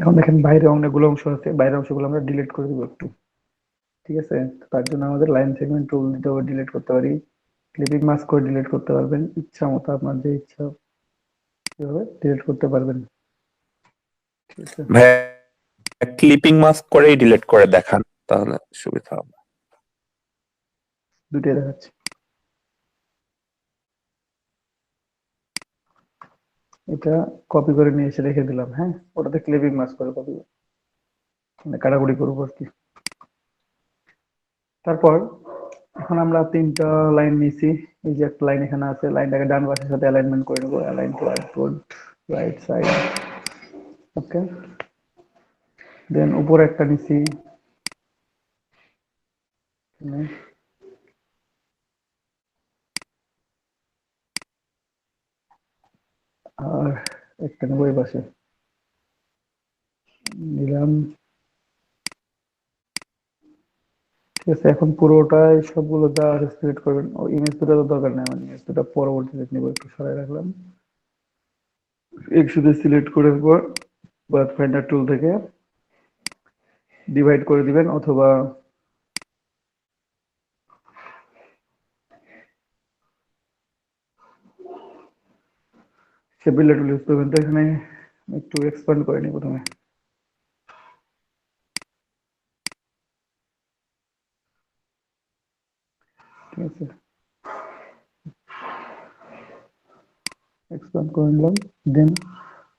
এখন দেখেন বাইরে অনেকগুলো অংশ আছে, বাইরের অংশগুলো আমরা ডিলিট করে দিব একটু। ঠিক আছে, তার জন্য আমাদের লাইন সেগমেন্ট টুল দিতে হবে, ডিলিট করতে পারি, ক্লিপিং মাস্ক করে ডিলিট করতে পারবেন, ইচ্ছা মতো আপনার যে ইচ্ছা সেভাবে ডিলিট করতে পারবেন। ঠিক আছে, ভাইয়া ক্লিপিং মাস্ক করেই ডিলিট করে দেখান, তাহলে সুবিধা হবে। দুটোই দেখাচ্ছি। এটা কপি করে নিয়ে এসে রেখে দিলাম, হ্যাঁ, ওটাতে ক্লিপিং মাস্ক করে কপি মানে কাটাকুটি করবো আর কি। তারপর এখন আমরা তিনটা লাইন নিয়েছি, এই যে একটা লাইন এখানে আছে, লাইনটাকে ডান পাশের সাথে অ্যালাইনমেন্ট করে নেবো, align to output right side. Okay, then উপরে একটা নিছি, আর একটা নেবো এই পাশে নিলাম। ঠিক আছে, এখন পুরোটাই সবগুলো যা সিলেক্ট করবেন। ও ইমেজ দুটো তো দরকার নেই, আমার ইমেজ দুটো পরবর্তীতে নেবো, একটু সরাই রাখলাম। একসাথে সিলেক্ট করার পর পাথ ফাইন্ডার টুল থেকে ডিভাইড করে দিবেন, অথবা সেপিলার টুল ইউজ করবেন। তো এখানে একটু এক্সপ্যান্ড করে নিই প্রথমে। ঠিক আছে, এক্সপ্যান্ড করে নিলাম। দেন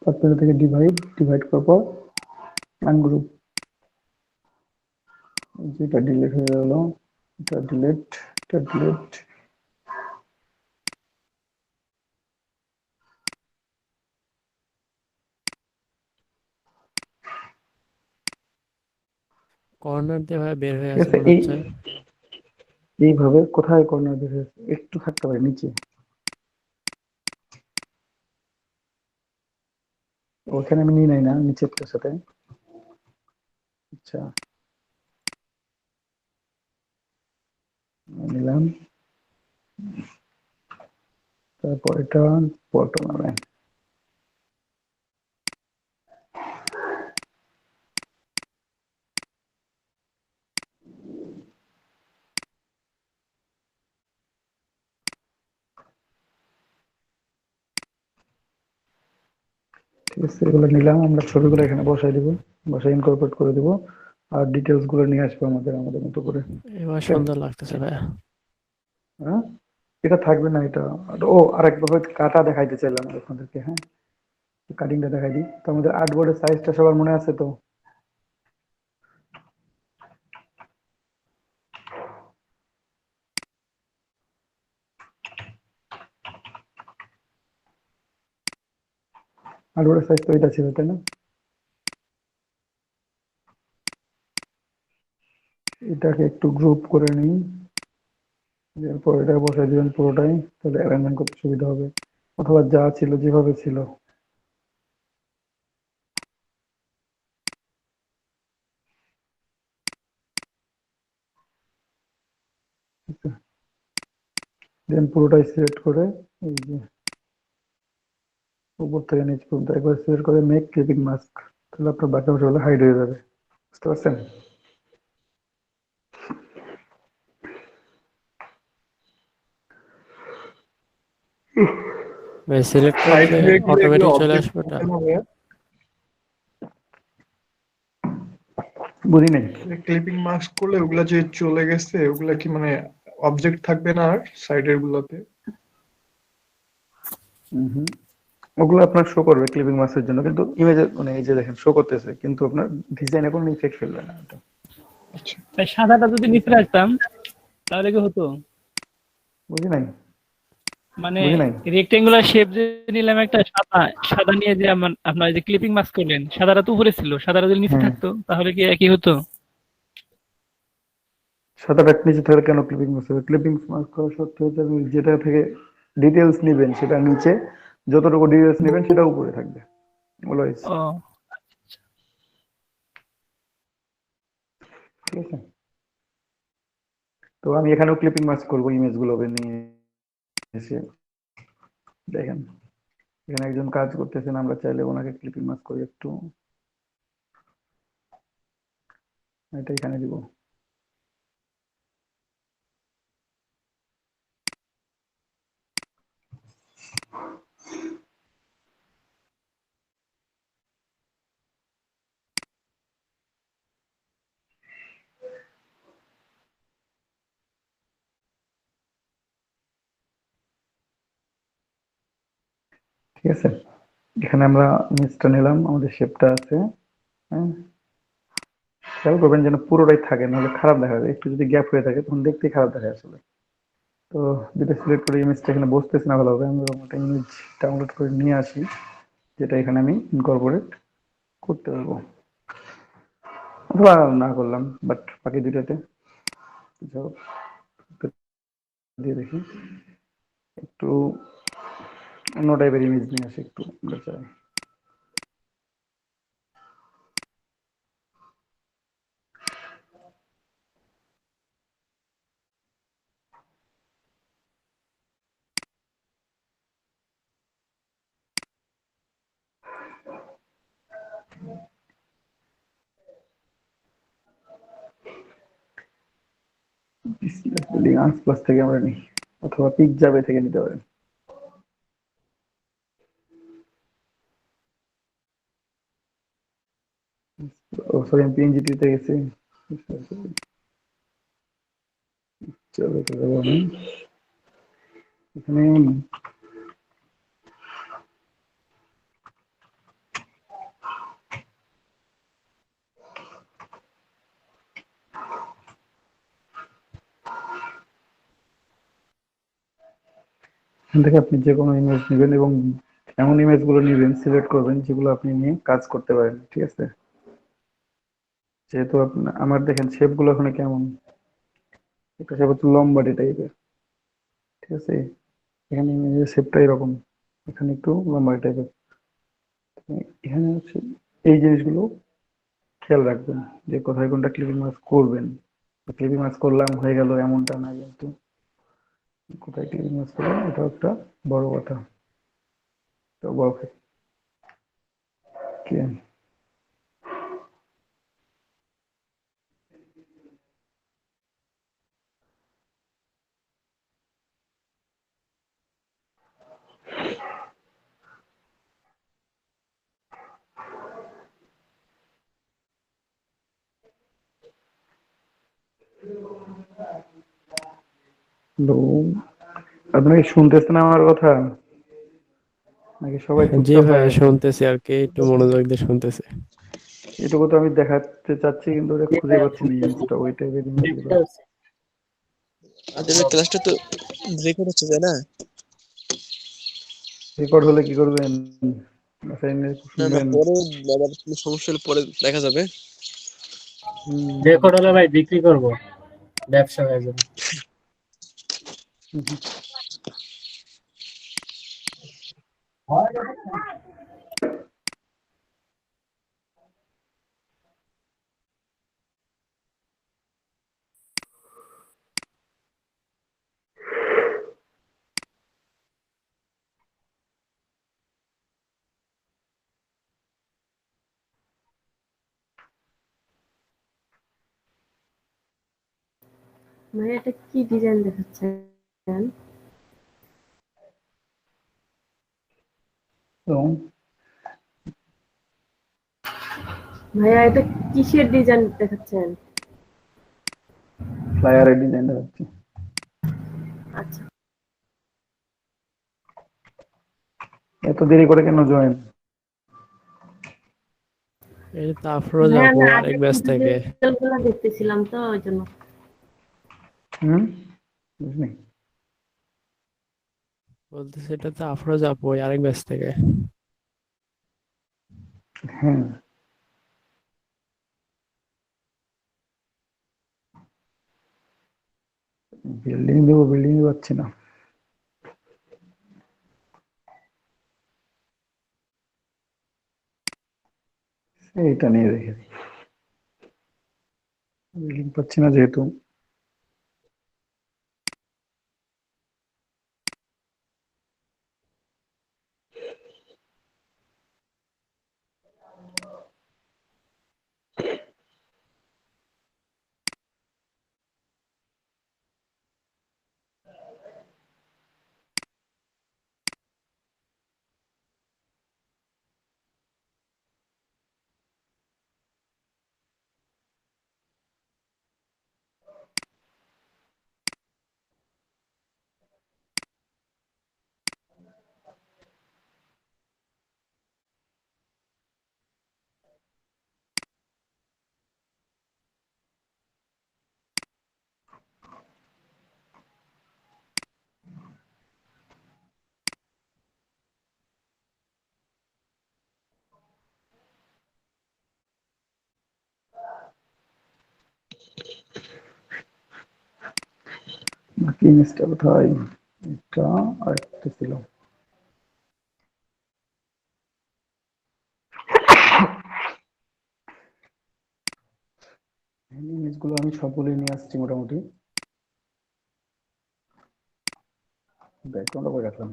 পাথ থেকে ডিভাইড করার পর আনগ্রুপ, যেটা ডিলিট হয়ে গেল এটা ডিলিট, এটা ডিলিট। কর্নার দিয়ে ভাই বের হয়ে ঠিক আছে আছে, মনে এই হচ্ছে। এইভাবে কোথায় কর্নার বের হয়েছে, একটু থাকতে পারে নিচে, ওখানে আমি নিয়ে নাই না নিচেরটার সাথে। আচ্ছা নিলাম, তারপর এটা বটম হবে। ঠিক আছে, এগুলো নিলাম, আমরা ছবিগুলো এখানে বসাই দিব, বসাই ইনকর্পোরেট করে দিব, আর ডিটেলস গুলো নিয়ে আসবো আমাদের আমাদের মতো করে। এবার সুন্দর লাগতেছে ভাইয়া। হ্যাঁ এটা থাকবে না এটা। ও আরেকবার হয়তো কাটা দেখাইতে চাইলাম আপনাদেরকে, হ্যাঁ কাটিংটা দেখাই দিই। তো আমাদের আর্টবোর্ডের সাইজটা সবার মনে আছে তো? আর্টবোর্ডের সাইজ তো এটা ছিল তাই না? এটাকে একটু গ্রুপ করে নিই, এরপর এটা বসাই দিবেন পুরোটাই, তাহলে অ্যালাইনমেন্ট করতে সুবিধা হবে, অথবা যা ছিল যেভাবে ছিল। দেন পুরোটাই সিলেক্ট করে এই যে উপর থেকে নিচ পর্যন্ত একবার সিলেক্ট করে মেক ক্লিপিং মাস্ক, তাহলে আপনার বাকি অংশগুলো হাইড হয়ে যাবে। বুঝতে পারছেন? ভাই সিলেক্ট সাইড করলে দিয়ে গেলে এগুলো অটোমেটিক চলে অবজেক্ট আসবে ওটা? থাকে না ভাইয়া? বুঝি নাই। ক্লিপিং মাস্ক করলে ওগুলা যে চলে গেছে ওগুলা কি মানে অবজেক্ট থাকবে না আর সাইডের গুলোতে? হুম, ওগুলো আপনার শো করবে ক্লিপিং মাস্কের জন্য, কিন্তু ইমেজে মানে এই যে দেখেন শো করতেছে, কিন্তু আপনার ডিজাইনে কোনো ইফেক্ট ফেলবে না এটা। আচ্ছা তাই সাদাটা যদি নিচে রাখতাম তাহলে কি হতো? বুঝি নাই, মানে বুঝি নাই। রেক্টেঙ্গুলার শেপ যে নিলাম একটা সাদা, সাদা নিয়ে যে আপনার যে ক্লিপিং মাস্ক করলেন, সাদাটা তো উপরে ছিল, সাদাটা যদি নিচে হ্যাঁ থাকতো তাহলে কি একই হতো? সাদাটা নিচে থাকলে কেন ক্লিপিং মাস্ক হবে? ক্লিপিং মাস্ক করার সত্ত্বে হচ্ছে আপনি যেটা থেকে ডিটেলস নেবেন সেটা নিচে, যতটুকু ডিটেলস নেবেন সেটা উপরে থাকবে অলওয়েজ। ও ঠিক আছে, তো আমি এখানেও ক্লিপিং মাস্ক করবো ইমেজ গুলো নিয়ে এসে। দেখেন এখানে একজন কাজ করতেছেন, আমরা চাইলে ওনাকে ক্লিপিং মাস্ক করি একটু, এটা এখানে দিব। ঠিক আছে, এখানে আমরা ইমেজটা নিলাম, আমাদের শেপটা আছে। হ্যাঁ খেয়াল করবেন যেন পুরোটাই থাকে, নাহলে খারাপ দেখা যায়, একটু যদি গ্যাপ হয়ে থাকে তখন দেখতেই খারাপ দেখা আসলে। তো যেটা সিলেক্ট করে ইমেজটা এখানে বসতেছে না ভালোভাবে, আমি একটা ইমেজ ডাউনলোড করে নিয়ে আসি, যেটা এখানে আমি ইনকর্পোরেট করতে পারবো, অথবা না করলাম, বাট বাকি দুটাতে যাও দিয়ে দেখি একটু অন্য টাইপের ইমেজ নিয়ে আসি একটু আমরা চাই। বিল্ডিং আর্টস প্লাস থেকে আমরা নিই, অথবা পিকজাবে থেকে নিতে পারেন। ও সরি আমি পিএনজিটি তে গেছি, চলো তো যাবো আমি এখানে। এখান থেকে আপনি যে কোনো ইমেজ নেবেন এবং এমন ইমেজ গুলো নেবেন, সিলেক্ট করবেন যেগুলো আপনি নিয়ে কাজ করতে পারেন। ঠিক আছে, যেহেতু আমার দেখেন শেপ গুলো ওখানে কেমন, একটা শেপ হচ্ছে লম্বাটে টাইপের, ঠিক আছে? এখানে ইমেজের শেপটা এরকম, এখানে একটু লম্বাটে টাইপের। এখানে হচ্ছে এই জিনিসগুলো খেয়াল রাখবেন যে কোথায় কোনটা ক্লিপিং মাস্ক করবেন। ক্লিপিং মাস্ক করলাম হয়ে গেল এমনটা না, কিন্তু কোথায় ক্লিপিং মাস্ক করবেন এটা একটা বড় কথা, তো বড় কি হলো। আপনারা কি শুনতেছেন আমার কথা নাকি সবাই জি চুপচাপ হয়ে ভাইয়া গেছে? শুনতেছি আর কি, একটু মনোযোগ দিয়ে শুনতেছি। এটুকু তো আমি দেখাতে চাচ্ছি কিন্তু ওটা খুঁজে পাচ্ছি না জিনিসটা, ওই টাইপের জিনিসগুলো। আপনাদের ক্লাসটা তো রেকর্ড হচ্ছে তাই না? রেকর্ড হলে কি করবেন? অ্যাসাইনমেন্ট না না, শুনবেন? পরে আবার কোনো সমস্যা হলে পরে দেখা যাবে। রেকর্ড হলে ভাই বিক্রি করব, ব্যবসা হয়ে যাবে। ভাইয়া এটা কি ডিজাইন দেখাচ্ছেন? তো ভাইয়া এটা কিসের ডিজাইন দেখাচ্ছেন? ফ্লায়ারের ডিজাইনটা হচ্ছে। আচ্ছা, এত দেরি করে কেন জয়েন? এই তো আফরোজ ভাইয়া আপু না আরেক আগে ব্যাচ থেকে। গুলো দেখতেছিলাম তো ওই জন্য। হুম, বুঝলি? বলতেছে এটা তো আফরোজ আপু ওই আরেক ব্যাচ থেকে। হ্যাঁ, বিল্ডিং দেবো, বিল্ডিং পাচ্ছি না। এইটা নিয়ে রেখে দিই, বিল্ডিং পাচ্ছি না যেহেতু। বাকি জিনিসটা কোথায়? এটা আরেকটা ছিল। জিনিসগুলো আমি সবগুলোই নিয়ে আসছি মোটামুটি। ব্যাকগ্রাউন্ডটা করে রাখলাম।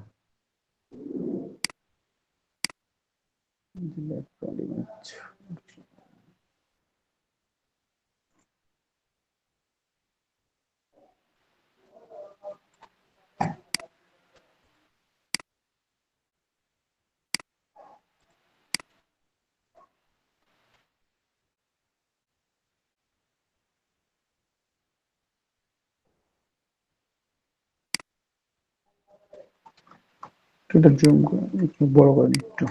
ব্যাকগ্রাউন্ড ইমেজ এটা জুম করে একটু বড় করে নিই একটু।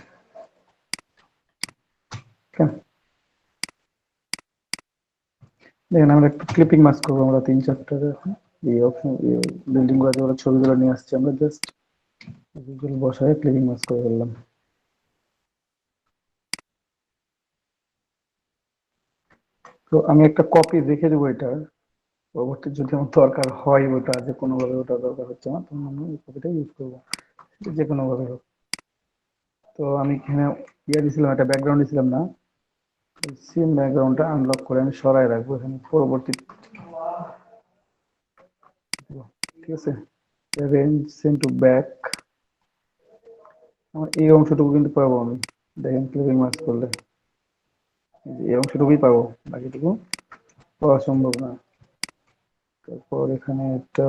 কেন দেখেন, আমরা একটু ক্লিপিং মাস্ক করবো আমরা 3-4টা এখন। এই অপশন বিল্ডিং গুলো যেগুলো ছবিগুলো নিয়ে আসছি আমরা জাস্ট বসায় ক্লিপিং মাস্ক করে ফেললাম। তো আমি একটা কপি রেখে দেবো এটার, পরবর্তী যদি আমার দরকার হয় ওটা, যে কোনো ভাবে ওটা দরকার হচ্ছে না, তখন আমি ওই কপিটা ইউজ করবো, যে কোনো ভাবে হোক। তো আমি এখানে দিছিলাম, একটা ব্যাকগ্রাউন্ড দিছিলাম না, সেম ব্যাকগ্রাউন্ডটা আনলক করে আমি সরাই রাখবো এখানে পরবর্তী। ঠিক আছে, রেঞ্জ সেন্ড টু ব্যাক, আমার এই অংশটুকু কিন্তু পাবো আমি, দেখেন ক্লিপিং মার্কস করলে এই অংশটুকুই পাবো, বাকিটুকু পাওয়া সম্ভব না। তারপর এখানে একটা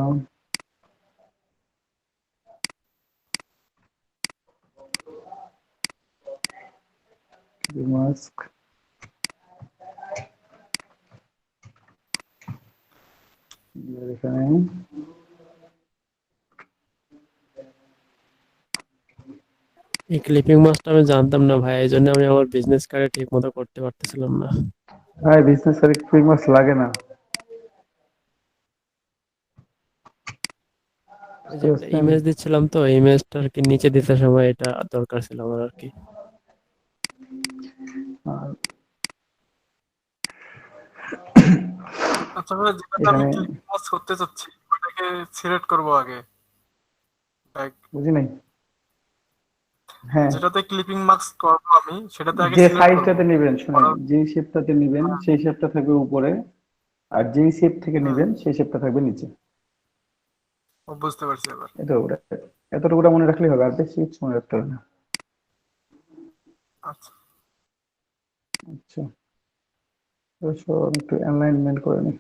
মাস্ক, এখানে এই ক্লিপিং মাস্কটা আমি জানতাম না ভাই, এই জন্য আমি আমার বিজনেস কার্ডে ঠিক মতো করতে পারতেছিলাম না। হ্যাঁ, বিজনেস আর ক্লিপিং মাস্ক লাগে না। ওই যে একটা ইমেজ দিচ্ছিলাম, তো ইমেজটা আর কি নিচে দিতে সময় এটা দরকার ছিল আমার আর কি। আর আচ্ছা ভাই, যেটাতে আমি এখানে ক্লিপিং মাস্ক করতে চাচ্ছি ওটাকে সিলেক্ট করব আগে। বুঝি নাই। হ্যাঁ, যেটাতে ক্লিপিং মাস্ক করব আমি সেটাতে আগে যে সিলেক্ট করব। সাইজটাতে নেবেন, শুনেন, যে শেপটাতে নেবেন সেই শেপটা থাকবে উপরে, আর যেই শেপ থেকে নেবেন সেই শেপটা থাকবে নিচে। বুঝতে পারছি এবার। এটা ওটা এতটুকুটা মনে রাখলেই হবে, আর বেশি কিছু মনে রাখতে হবে না। আচ্ছা, আচ্ছা, তো আমি একটু অ্যালাইনমেন্ট করে নিই।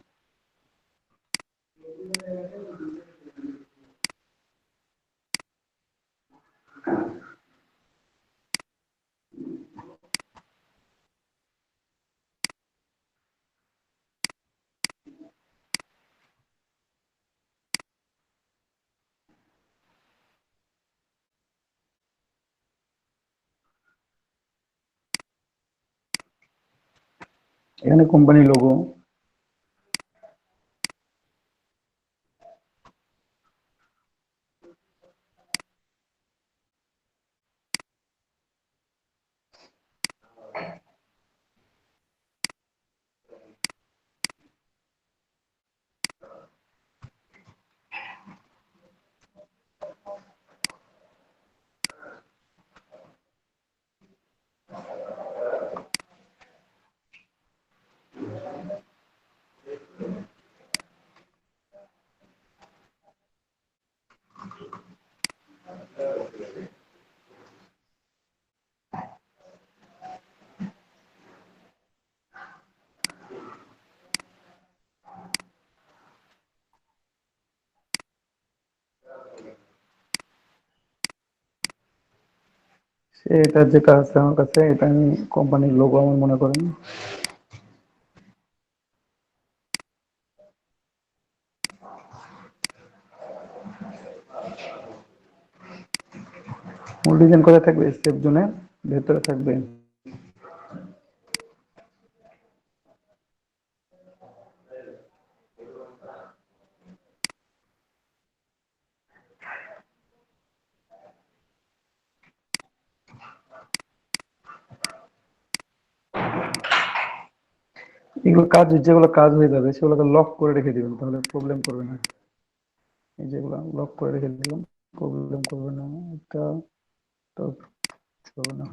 এখানে কোম্পানি লোগো, এটার যে কাজ আছে আমার কাছে, এটা আমি কোম্পানির লোগো আমার মনে করেন। মূল ডিজাইন করা থাকবে, সেফ জোনের ভেতরে থাকবে। এগুলো কাজ, যেগুলো কাজ হয়ে যাবে সেগুলোকে লক করে রেখে দিবেন, তাহলে প্রবলেম করবে না। এই যেগুলো লক করে রেখে দিলাম, প্রবলেম করবে না, এটা তো চলবে না।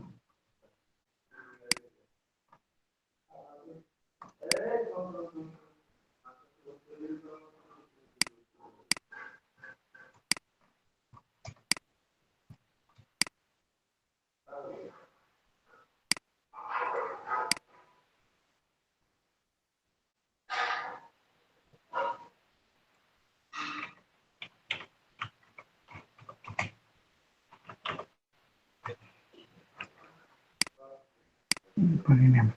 কোম্পানি নেম,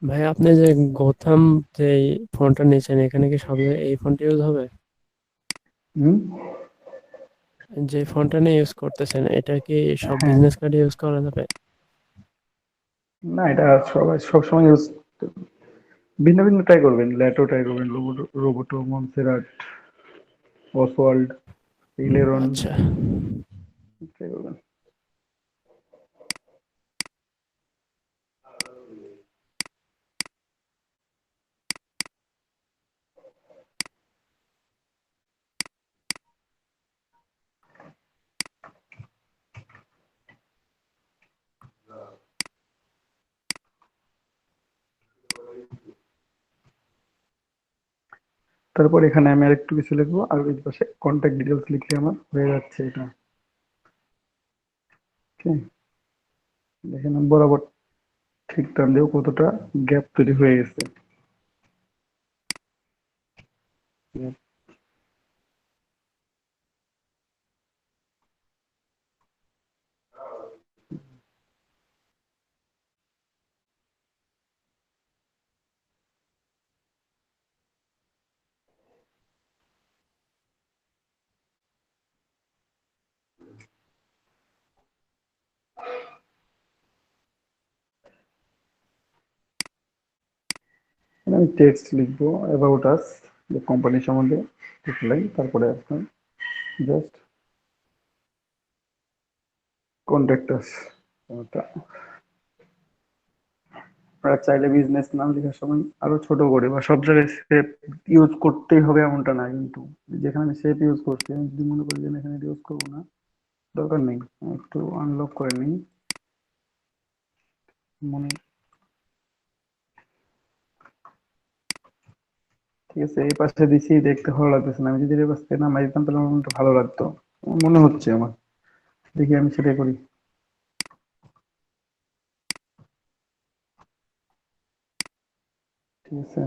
ভাই আপনি যে গোথাম যে ফোনটা নিয়েছেন এখানে কি সব জায়গায় এই ফোনটা ইউজ হবে? হুম। যে ফোনটা নিয়ে ইউজ করতেছেন এটা কি সব হ্যাঁ, বিজনেস কার্ডে ইউজ করা যাবে? না এটা সবাই সবসময় ইউজ, ভিন্ন ভিন্ন ট্রাই করবেন, ল্যাটো ট্রাই করবেন, রোবোটো, মনসেরাট, অসওয়াল্ড, ইলেরন আচ্ছা, ট্রাই করবেন। তারপর এখানে আমি আর একটু কিছু লিখবো, আর ওই পাশে কন্ট্যাক্ট ডিটেলস লিখলে আমার হয়ে যাচ্ছে এটা। ওকে, দেখে নাম বরাবর ঠিক টান দিয়েও কতটা গ্যাপ তৈরি হয়ে গেছে। এখানে আমি টেক্সট লিখবো অ্যাবাউট আস, যে কোম্পানির সম্বন্ধে কিছু লাইন, তারপরে আপনার জাস্ট কন্ট্যাক্ট আস। আপনারা চাইলে বিজনেস নাম লেখার সময় আরো ছোট করে বা সব জায়গায় শেপ ইউজ করতেই হবে এমনটা না, কিন্তু যেখানে আমি শেপ ইউজ করছি আমি যদি মনে করি যে না, এখানে ইউজ করবো না, দরকার নেই, আমি একটু আনলক করে নিই মনে। ঠিক আছে, এই পাশে দিছি, দেখতে ভালো লাগতেছে না, আমি যদি এই পাশ থেকে নামাই দিতাম তাহলে আমার মনটা ভালো লাগতো, আমার মনে হচ্ছে আমার। দেখি আমি সেটাই করি। ঠিক আছে,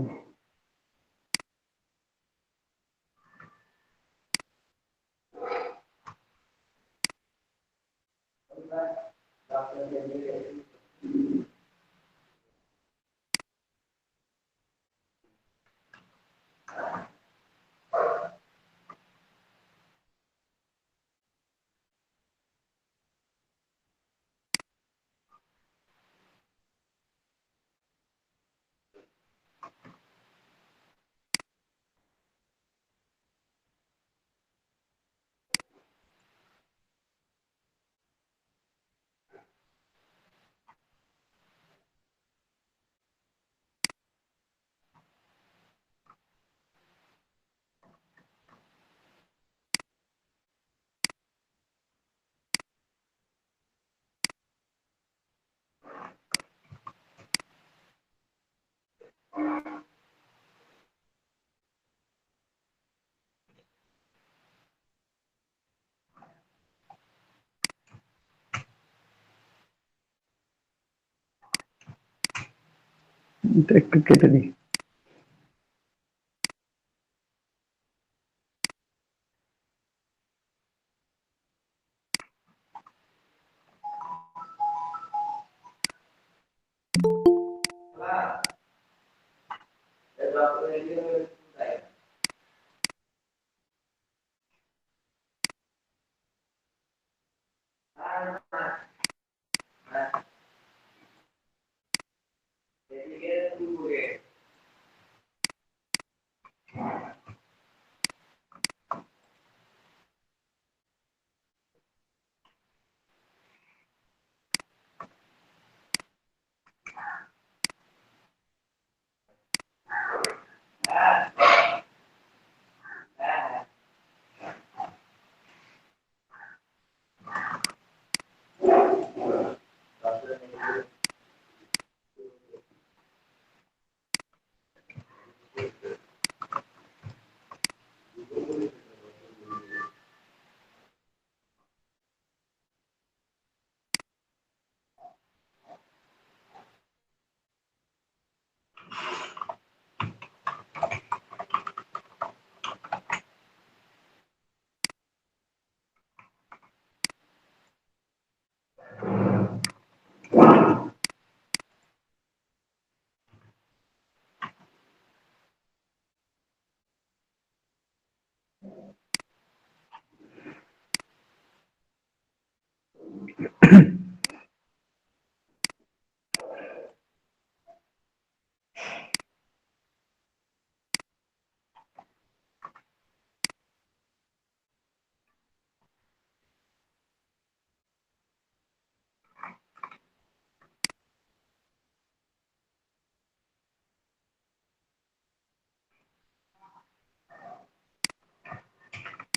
এটা একটু কেটে দিই।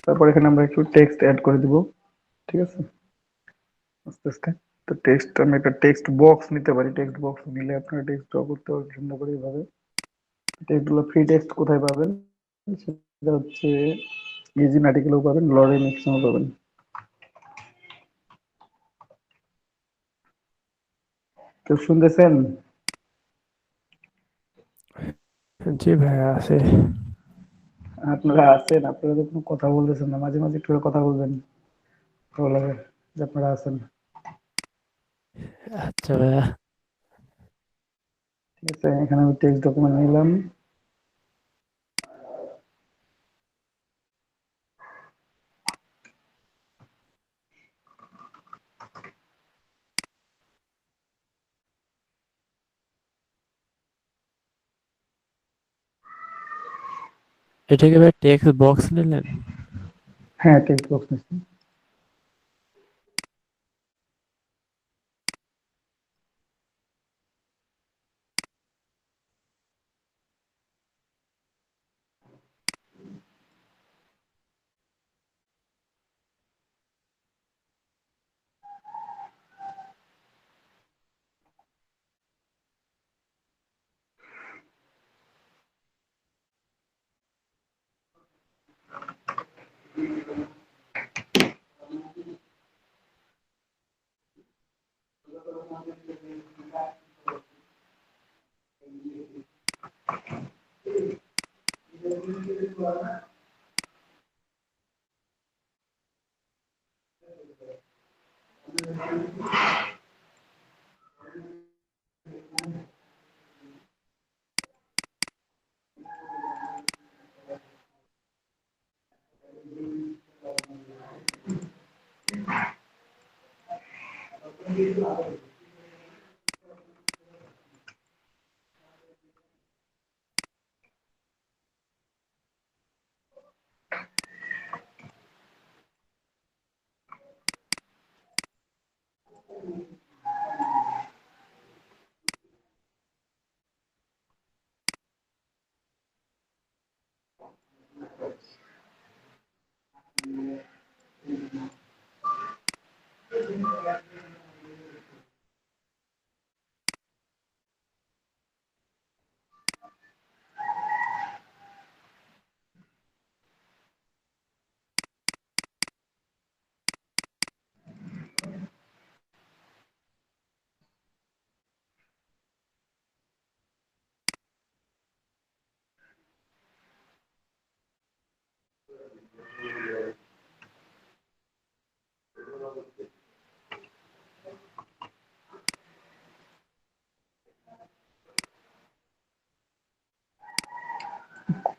তারপর এখানে আমরা একটু টেক্সট অ্যাড করে দিব, ঠিক আছে আস্তে আস্তে। তো টেক্সট, আমি একটা টেক্সট বক্স নিতে পারি, টেক্সট বক্স নিলে আপনারা টেক্সট ড্র করতে পারবেন সুন্দর করে এইভাবে। টেক্সট গুলো ফ্রি টেক্সট কোথায় পাবেন, সেটা হচ্ছে ইজি আর্টিকেলও পাবেন, লরেন এক্সেও পাবেন। কেউ শুনতেছেন? জি ভাইয়া আছে। আপনারা আছেন, আপনারা তো কোনো কথা বলতেছেন না, মাঝে মাঝে একটু করে কথা বলবেন, ভালো লাগে যে আপনারা আছেন। আচ্ছা ভাইয়া। ঠিক আছে, এখানে আমি টেক্সট ডকুমেন্ট নিলাম। এটাকে ভাই টেক্সট বক্স নিলেন? হ্যাঁ, টেক্সট বক্স নিচ্ছি।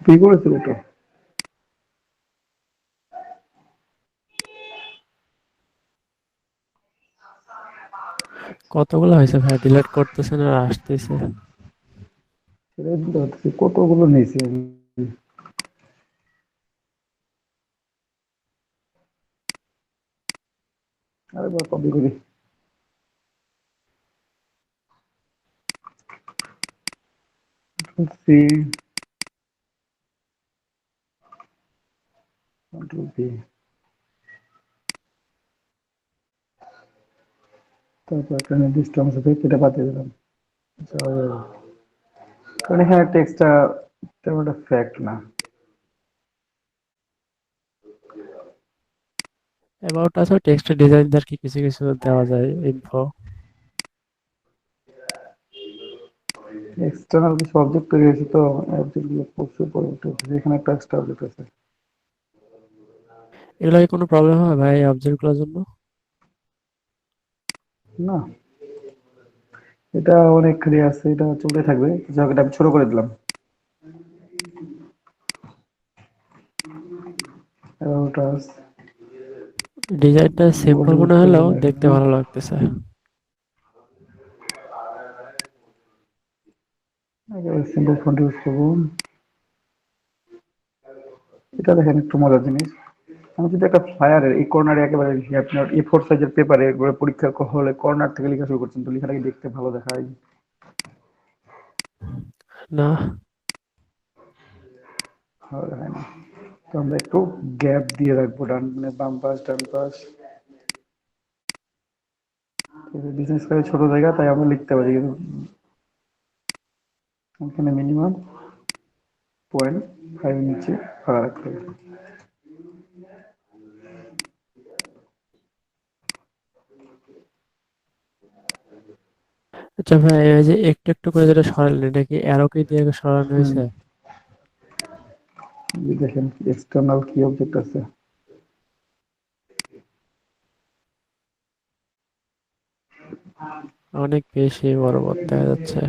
কপি করেছিল তো? কতগুলো হয়েছে ভাই, ডিলিট করতেছেন আর আসতেছে। সেটাই বলতে পারতেছি, কতগুলো নিয়েছি আমি। আরেকবার কপি করি। সি, কন্ট্রোল ভি, তারপর একটা নির্দিষ্ট অংশ থেকে কেটে পাঠিয়ে দিলাম। কারণ এখানে টেক্সটটা তেমন একটা ফ্যাক্ট না। অ্যাবাউট আছে, টেক্সট ডিজাইনদার কি কিছু কিছু দেওয়া যায় ইনফো। এক্সটার্নাল কিছু অবজেক্ট তৈরি হয়েছে, তো অবজেক্ট গুলো প্রচুর পরিবর্তন হচ্ছে। এখানে একটা এক্সট্রা অবজেক্ট আছে। এগুলো কি কোনো প্রবলেম হয় ভাই অবজেক্ট গুলোর জন্য? না, এটা অনেক খালি আছে, এটা চলতে থাকবে। যাক, এটা আমি ছোট করে দিলাম। About us, ডিজাইনটা সিম্পল body মনে করবো হলেও না দেখতে এখানে। ভালো লাগতেছে। একেবারে সিম্পল ফন্ট ইউজ করবো। এটা দেখেন একটু মজার জিনিস, আমি যদি একটা ফ্লায়ারের এই কর্নারে একেবারে লিখি, আপনার A4 সাইজের পেপারে পরীক্ষার হলে কর্নার থেকে লেখা শুরু করছেন, তো লেখাটা কি দেখতে ভালো দেখায়? না। ভালো দেখায় না। তো আমরা একটু গ্যাপ দিয়ে রাখবো মানে বাম পাশ ডান পাশ। বিজনেস করে ছোট জায়গা তাই আমরা লিখতে পারি, কিন্তু এখানে মিনিমাম 0.5 নিচে ফাঁকা রাখতে হবে। আচ্ছা ভাই, এই যে একটু একটু করে যেটা সরালেন, এটা কি অ্যারো কি দিয়ে সরানো হয়েছে? দেখেন এক্সটার্নাল কি অবজেক্ট আছে। অনেক বেশি বড় বড় দেখা যাচ্ছে।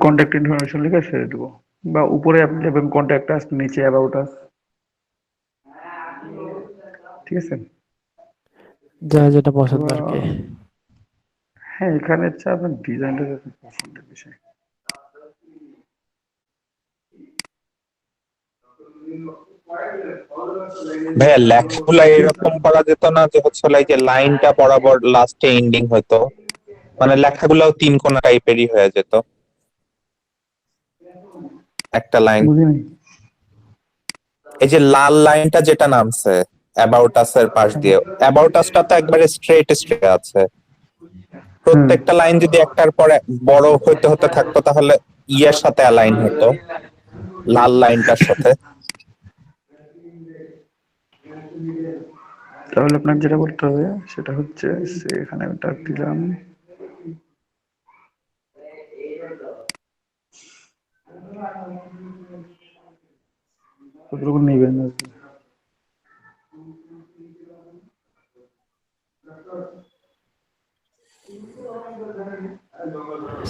কন্ট্যাক্ট ইনফরমেশন লিখে ছেড়ে দেবো, বা উপরে আপনি দেবেন কন্ট্যাক্ট আস, নিচে অ্যাবাউট আস। ঠিক আছে, যা যেটা পছন্দ আর কি। হ্যাঁ এখানে হচ্ছে আপনার ডিজাইনটা পছন্দের বিষয়। ভাইয়া লেখাগুলা এরকম করা যেত না যে হচ্ছে লাইক যে লাইনটা বরাবর লাস্টে এন্ডিং হতো, মানে লেখাগুলাও তিন কোনা টাইপেরই হয়ে যেত একটা লাইন। বুঝিনি। এই যে লাল লাইনটা যেটা নামছে অ্যাবাউট আস এর পাশ দিয়ে, অ্যাবাউট আসটা তো একবারে স্ট্রেট স্ট্রেট আছে, প্রত্যেকটা লাইন যদি একটার পরে বড় হইতে হতে থাকতো তাহলে ইয়ের সাথে অ্যালাইন হতো, লাল লাইনটার সাথে। তাহলে আপনার যেটা করতে হবে সেটা হচ্ছে এখানে আমি টাক দিলাম, কতটুকু নেবেন আর কি।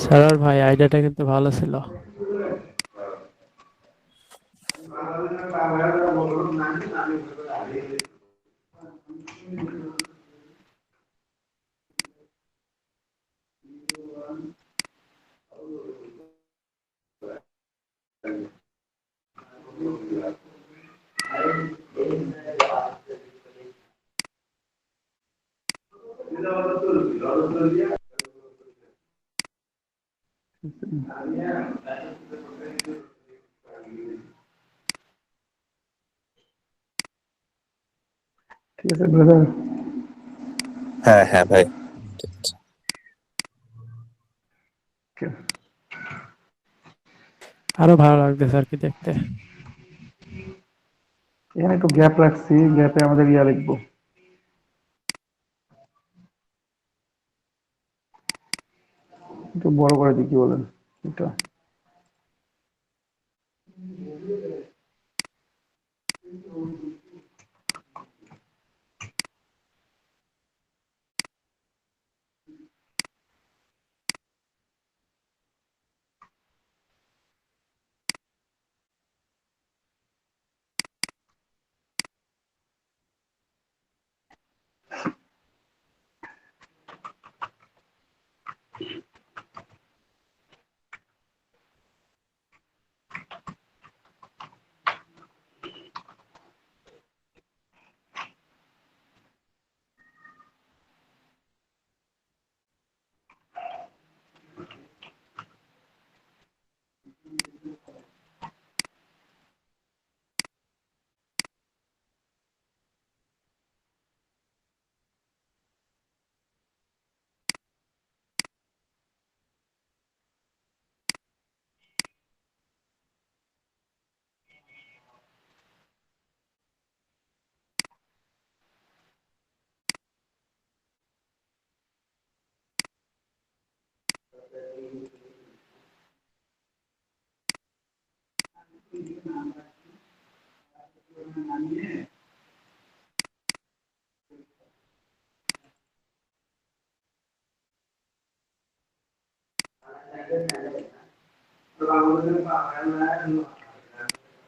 স্যার ভাই, আইডিয়াটা কিন্তু ভালো ছিল। ঠিক আছে ব্রাদার। হ্যাঁ হ্যাঁ ভাই। আরো ভালো লাগতেছে আর কি দেখতে। এখানে একটু গ্যাপ রাখছি, গ্যাপে আমাদের ইয়া লিখবো। একটু বড় করে দিই, কি বলেন এটা?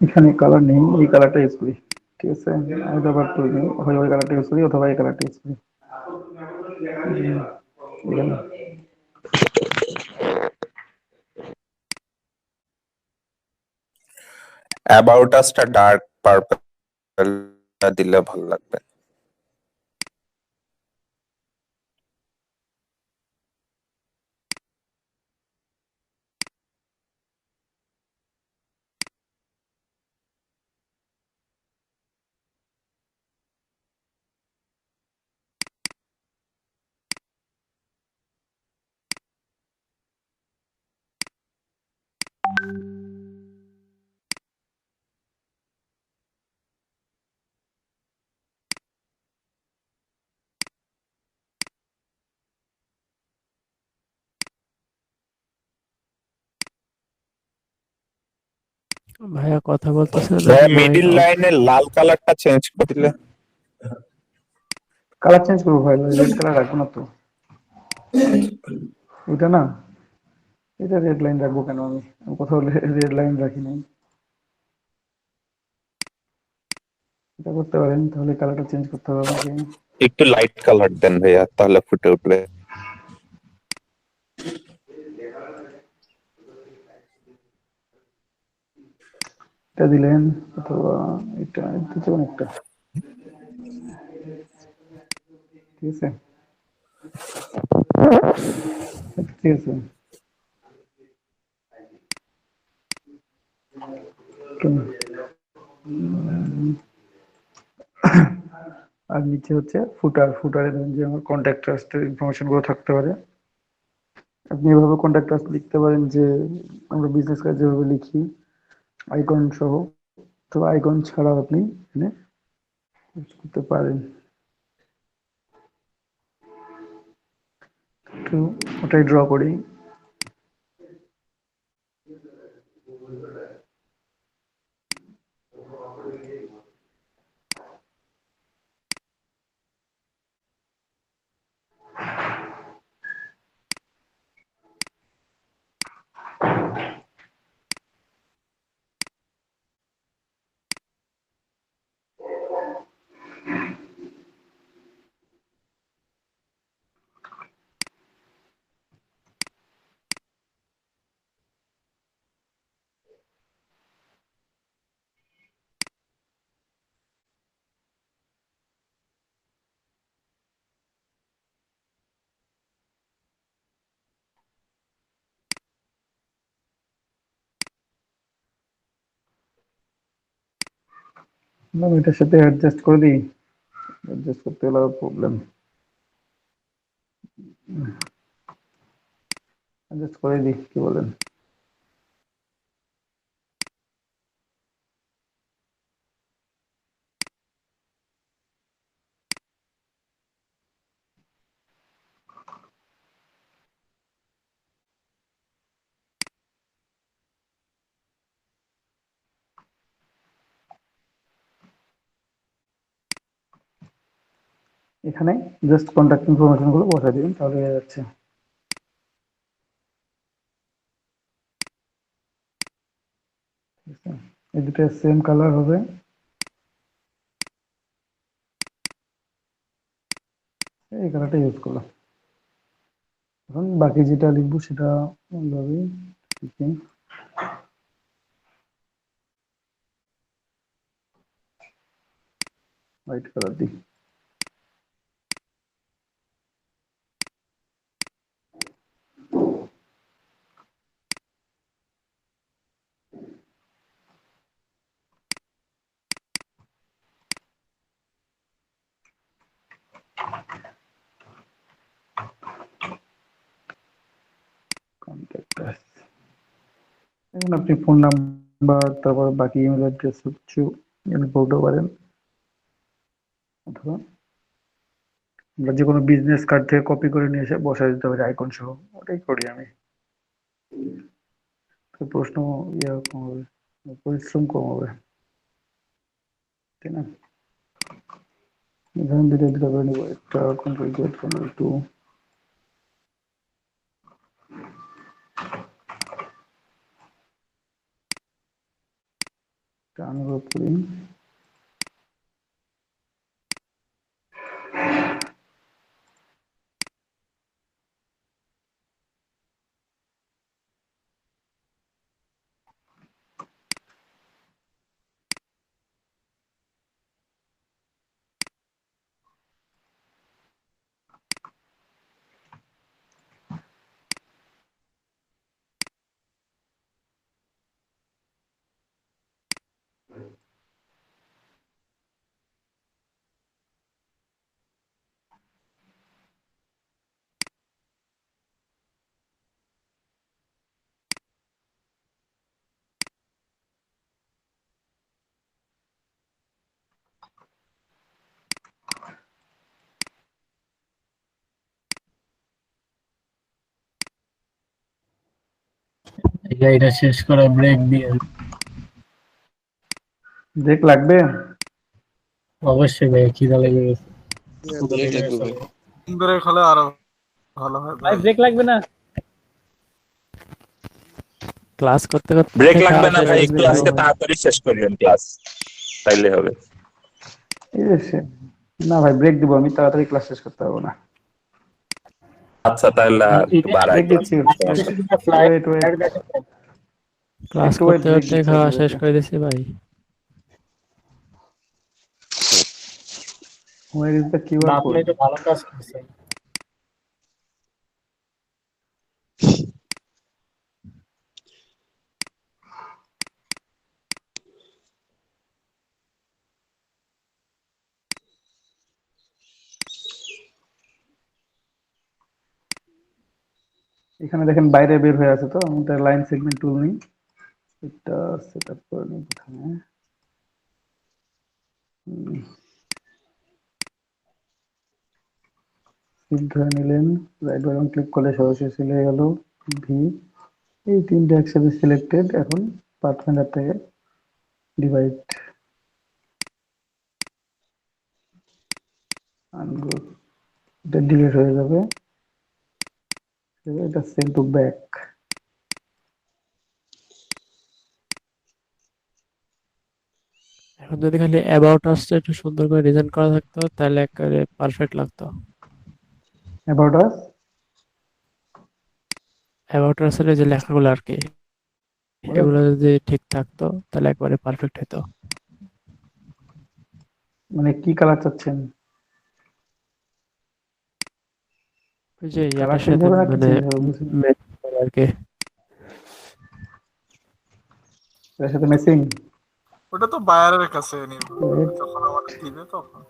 এখানে কালার নেই, এই কালারটা ইউজ করি। ঠিক আছে, আমি আবার হয় ওই কালারটা ইউজ করি অথবা এই কালারটা ইউজ করি। এখানে অ্যাবাউট আসটা ডার্ক পার্পল দিলে ভালো লাগবে। ভাইয়া কথা বলতেছে না ভাইয়া নাকি মাইক মিডিল অফ? লাইনের লাল কালারটা চেঞ্জ করে দিলে। কালার চেঞ্জ করবো ভাই, রেড কালার রাখবো না তো। এটা না, এটা রেড লাইন রাখবো কেন? আমি কোথাও রেড লাইন রাখি নাই। এটা করতে পারেন, তাহলে কালারটা চেঞ্জ করতে হবে আমাকে। একটু লাইট কালার দেন ভাইয়া, তাহলে ফুটে উঠবে। এটা দিলেন, অথবা এটা দিতে পারেন একটা, ঠিক আছে ঠিক আছে। কেন? আর নিচে হচ্ছে ফুটারে ধরুন যে আমার কন্ট্যাক্ট ট্রাস্টের ইনফরমেশন গুলো থাকতে পারে। আপনি এভাবে কন্ট্যাক্ট ট্রাস্ট লিখতে পারেন যে আমরা বিজনেস কার্ড যেভাবে লিখি, আইকন সহ, তো আইকন ছাড়াও আপনি এখানে use করতে পারেন। তো ওটাই ড্র করি। না, এটার সাথে অ্যাডজাস্ট করে দিই, অ্যাডজাস্ট করতে হলে প্রবলেম, অ্যাডজাস্ট করে দিই, কি বলেন? এখানে জাস্ট কন্ট্যাক্ট ইনফরমেশন গুলো বসাই দিবেন, তাহলে হয়ে যাচ্ছে। ঠিক আছে? এই দুটো সেম কালার হবে, এই কালারটা ইউজ করলাম। এখন বাকি যেটা লিখবো সেটা এইভাবে লিখি, হোয়াইট কালার দিই। কন্ট্যাক্ট, এখন আপনি ফোন নাম্বার, তারপর বাকি ইমেল অ্যাড্রেস কিছু বলতে পারেন, অথবা আমরা যে কোনো বিজনেস কার্ড থেকে কপি করে নিয়ে এসে বসাই দিতে পারি আইকন সহ, ওটাই করি আমি। তো প্রশ্ন ইয়ে কম হবে, পরিশ্রম কম হবে, তাই না? এখানে দুটো দুটো করে নেবো, একটা কন্ট্রোল জেড, কন্ট্রোল টু, অনুভব করি। এটা শেষ করা ব্রেক দিয়ে ব্রেক লাগবে? অবশ্যই ভাই, খিদা লেগে গেছে। ক্ষুধা ব্রেক লেগে লাগবে গেছে ভাই। ভাই। ব্রেক হলে আরো ভালো হয় ভাই ভাই। ব্রেক লাগবে না? ক্লাস করতে করতে ব্রেক খাওয়া লাগবে না শেষ ভাই, হয়ে একটু গেছে আজকে ভাই। তাড়াতাড়ি শেষ করিলেন ক্লাস, তাইলে হবে। এই যে না ভাই, ব্রেক দিব, আমি তাড়াতাড়ি ক্লাস শেষ করতে পারবো না। আচ্ছা তাহলে একটু এটা বাড়াই ব্রেক দেন। দিচ্ছি, ফ্লাইট ওয়েট ওয়েট, দেখেন। ক্লাস একটু ওয়েট, করতে ব্রেক করতে দিচ্ছি খাওয়া শেষ আপনাদেরকে। করে দিছি ভাই। হোয়ার ইজ দ্য বা কিউআর আপনি কোড? তো ভালো কাজ করছেন। এখানে দেখেন বাইরে বের হয়ে আছে, তো আমি তার লাইন সেগমেন্ট টুল নিই, এটা সেট আপ করে নিই প্রথমে। শিফট ধরে নিলেন, রাইট বাটন ক্লিক করলে সরাসরি চলে গেল ভি। এই তিনটে একসাথে সিলেক্টেড, এখন পাথ ফাইন্ডার থেকে ডিভাইড আনগ্রুপ, এটা ডিলিট হয়ে যাবে, এটা সেন্ড টু ব্যাক। এখন যদি খালি অ্যাবাউট আসছে একটু সুন্দর করে ডিজাইন করা থাকতো তাহলে একেবারে পারফেক্ট লাগতো। অ্যাবাউট আস, অ্যাবাউট আসলে যে লেখাগুলো আর কি, এগুলো যদি ঠিক থাকতো তাহলে একবারে পারফেক্ট হতো। মানে কি কালার চাচ্ছেন? ওই যে কালার ইয়াটার চেঞ্জ সাথে হবে নাকি মানে চেঞ্জ হবে বুঝি না। ম্যাচ করে আর কি। এর সাথে ম্যাচিং। ওটা তো বায়ারের কাছে নির্ভর করবে, যখন আমাদের দিবে তখন।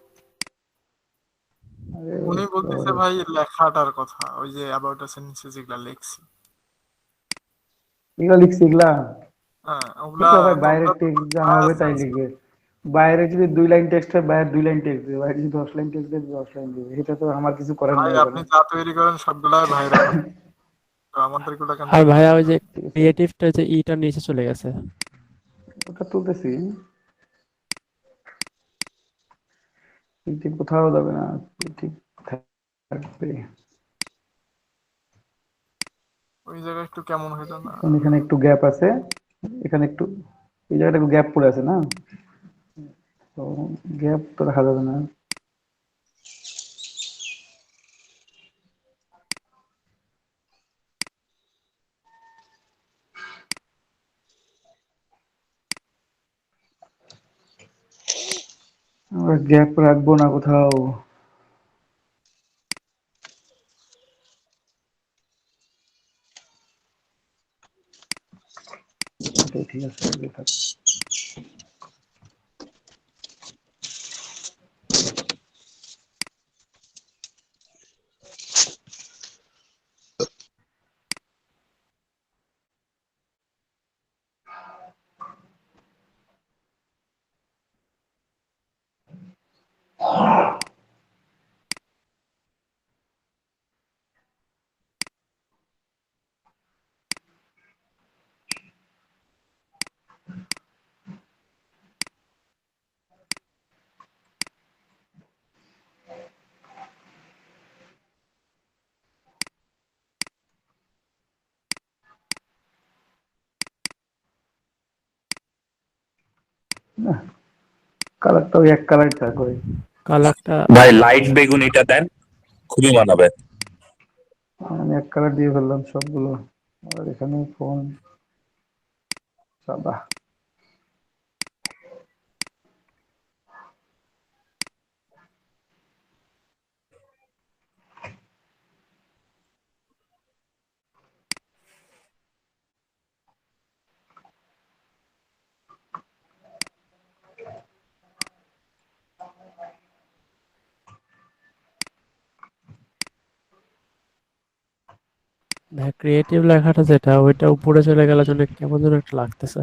উনি বলতেছে ভাই লেখাটার কথা, ওই যে অ্যাবাউট আস এর নিচে যেগুলা লেখছি, এগুলা লিখছি এগুলা, হ্যাঁ ওগুলা এগুলা ভাই বাইরের তোমরা তো টেক্সট যা ভয়েস হবে তাই চেঞ্জ। লিখবে। বাইরে যদি 2 লাইন টেক্সট হয়, বাইরে 2 লাইন টেক্সট দেবে, বাইরে যদি 10 লাইন টেক্সট দেবে 10 লাইন দেবে, এটা তো আমার কিছু করার ভাই নাই আপনি ওখানে। যা তৈরি করেন সবগুলাই ভাইরা করে, তো আমাদের গুলা কেন আর তৈরি ভাইয়া করেন? ওই যে ঠিক আছে, ক্রিয়েটিভটা যে ইটা নিচে চলে গেছে। ওটা তুলতেছি, ঠিক কোথাও যাবে না, ঠিক থাকবে। ওই জায়গায় একটু কেমন হইলো না? কারণ এখানে একটু গ্যাপ আছে, এখানে একটু, এই জায়গাটা একটু গ্যাপ পড়ে আছে না, তো গ্যাপ তো রাখা যাবে না। আমরা গ্যাপ রাখবো না কোথাও। এটাই ঠিক আছে, এটাই থাক। না, কালারটা ওই এক কালার থাক ওই। কালারটা ভাই লাইট বেগুনিটা দেন, খুবই মানাবে। আমি এক কালার দিয়ে ফেললাম সবগুলো, আর এখানে ফোন সাদা। ক্রিয়েটিভ লেখাটা যেটা ওইটা উপরে চলে গেলে জন্য কেমন যেন একটা লাগতেছে।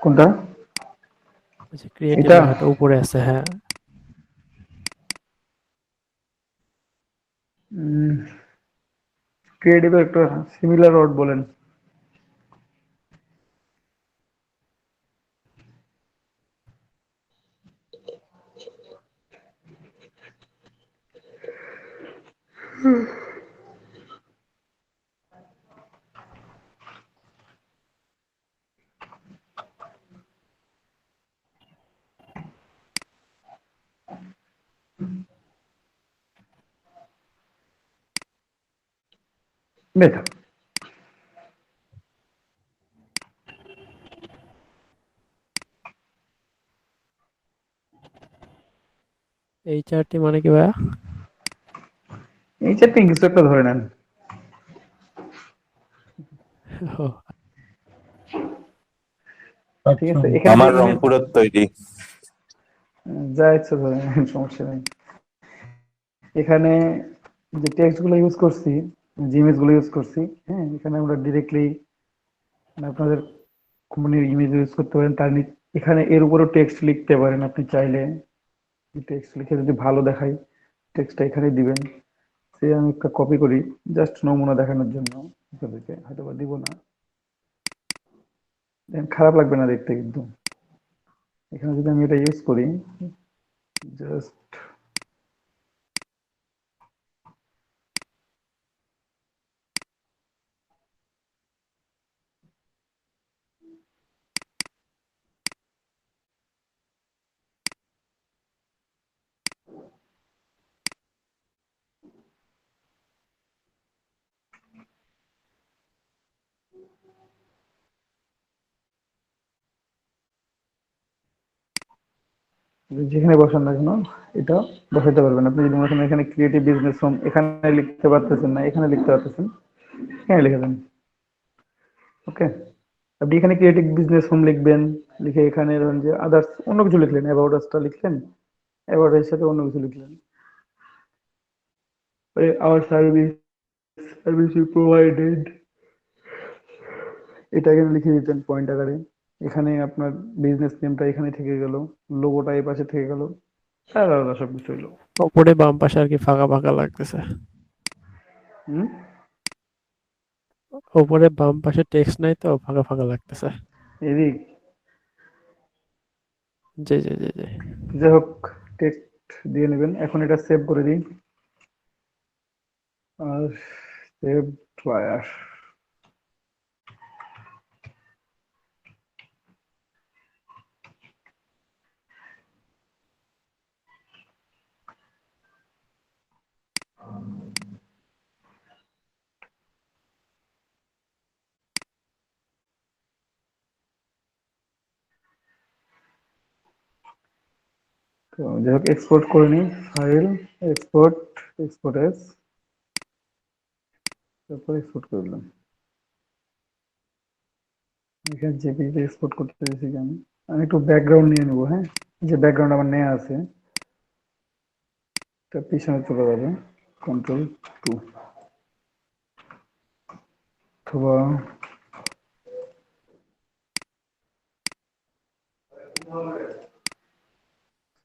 কোনটা? ওই যে ক্রিয়েটিভ এটা লেখাটা উপরে আছে, হ্যাঁ। ক্রিয়েটিভ একটা সিমিলার ওয়ার্ড বলেন। মেথা HRT মানে কি ভাইয়া? এই চারটি কিছু একটা ধরে নেন। ও, ঠিক আছে, এখানে আমার যে রংপুরের তৈরি। যা ইচ্ছা ধরে নেন, সমস্যা নেই। এখানে যে টেক্সট গুলো ইউজ করছি, যে ইমেজ গুলো ইউজ করছি, হ্যাঁ, এখানে আমরা ডিরেক্টলি আপনাদের কোম্পানির ইমেজ ইউজ করতে পারেন। এখানে এর উপরও টেক্সট লিখতে পারেন আপনি চাইলে। টেক্সট লিখে যদি ভালো দেখায়, টেক্সটটা এখানে দিবেন। সে আমি একটা কপি করি জাস্ট নমুনা দেখানোর জন্য, আপনাদেরকে হয়তো বা দিব না, খারাপ লাগবে না দেখতে। কিন্তু এখানে যদি আমি এটা ইউজ করি, জাস্ট যেখানে বসান না কেন এটা বসাতে পারবেন। আপনি যদি মনে করেন এখানে ক্রিয়েটিভ বিজনেস হোম, এখানে লিখতে পারতেছেন না, এখানে লিখতে পারতেছেন, এখানে লিখে দেন। ওকে, আপনি এখানে ক্রিয়েটিভ বিজনেস হোম লিখবেন, লিখে এখানে ধরুন যে আদার্স অন্য কিছু লিখলেন, অ্যাবাউট আসটা লিখলেন, অ্যাবাউট এর সাথে অন্য কিছু লিখলেন, আওয়ার সার্ভিস ইউ প্রোভাইডেড, এটা এখানে লিখে দিতেন পয়েন্ট আকারে। এখানে আপনার বিজনেস নেমটা এখানে থেকে গেল, লোগোটা এই পাশে থেকে গেল, আর আলাদা সবকিছু হইলো। উপরে বাম পাশে আর কি ফাঁকা ফাঁকা লাগতেছে। হুম, উপরে বাম পাশে টেক্সট নাই তো, ফাঁকা ফাঁকা লাগতেছে। এদিক জি জি জি জি। যাই হোক, টেক্সট দিয়ে নেবেন। এখন এটা সেভ করে দিই, আর সেভ ট্রায়ার। তো যাই হোক, এক্সপোর্ট করে নিই, ফাইল, এক্সপোর্ট, এক্সপোর্ট এস, তারপর এক্সপোর্ট করে দিলাম। এখানে জেপিজি এক্সপোর্ট করতে দিয়েছি আমি। আমি একটু ব্যাকগ্রাউন্ড নিয়ে নেবো, হ্যাঁ, যে ব্যাকগ্রাউন্ড আমার নেওয়া আছে এটা পিছনে চলে যাবে, Ctrl+2, অথবা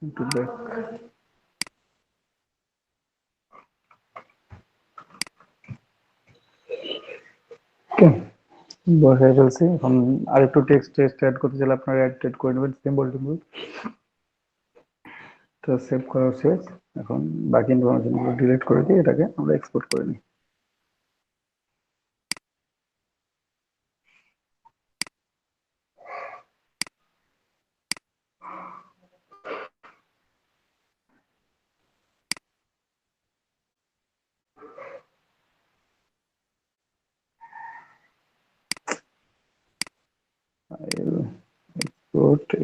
একটু ব্যাক। বসাই ফেলছি। এখন আর একটু টেক্সট অ্যাড করতে চাইলে আপনারা অ্যাড করে নেবেন, সিম্বল টিম্বল। তো সেভ করা শেষ। এখন বাকি ইনফরমেশনগুলো ডিলিট করে দিয়ে এটাকে আমরা এক্সপোর্ট করে নিই।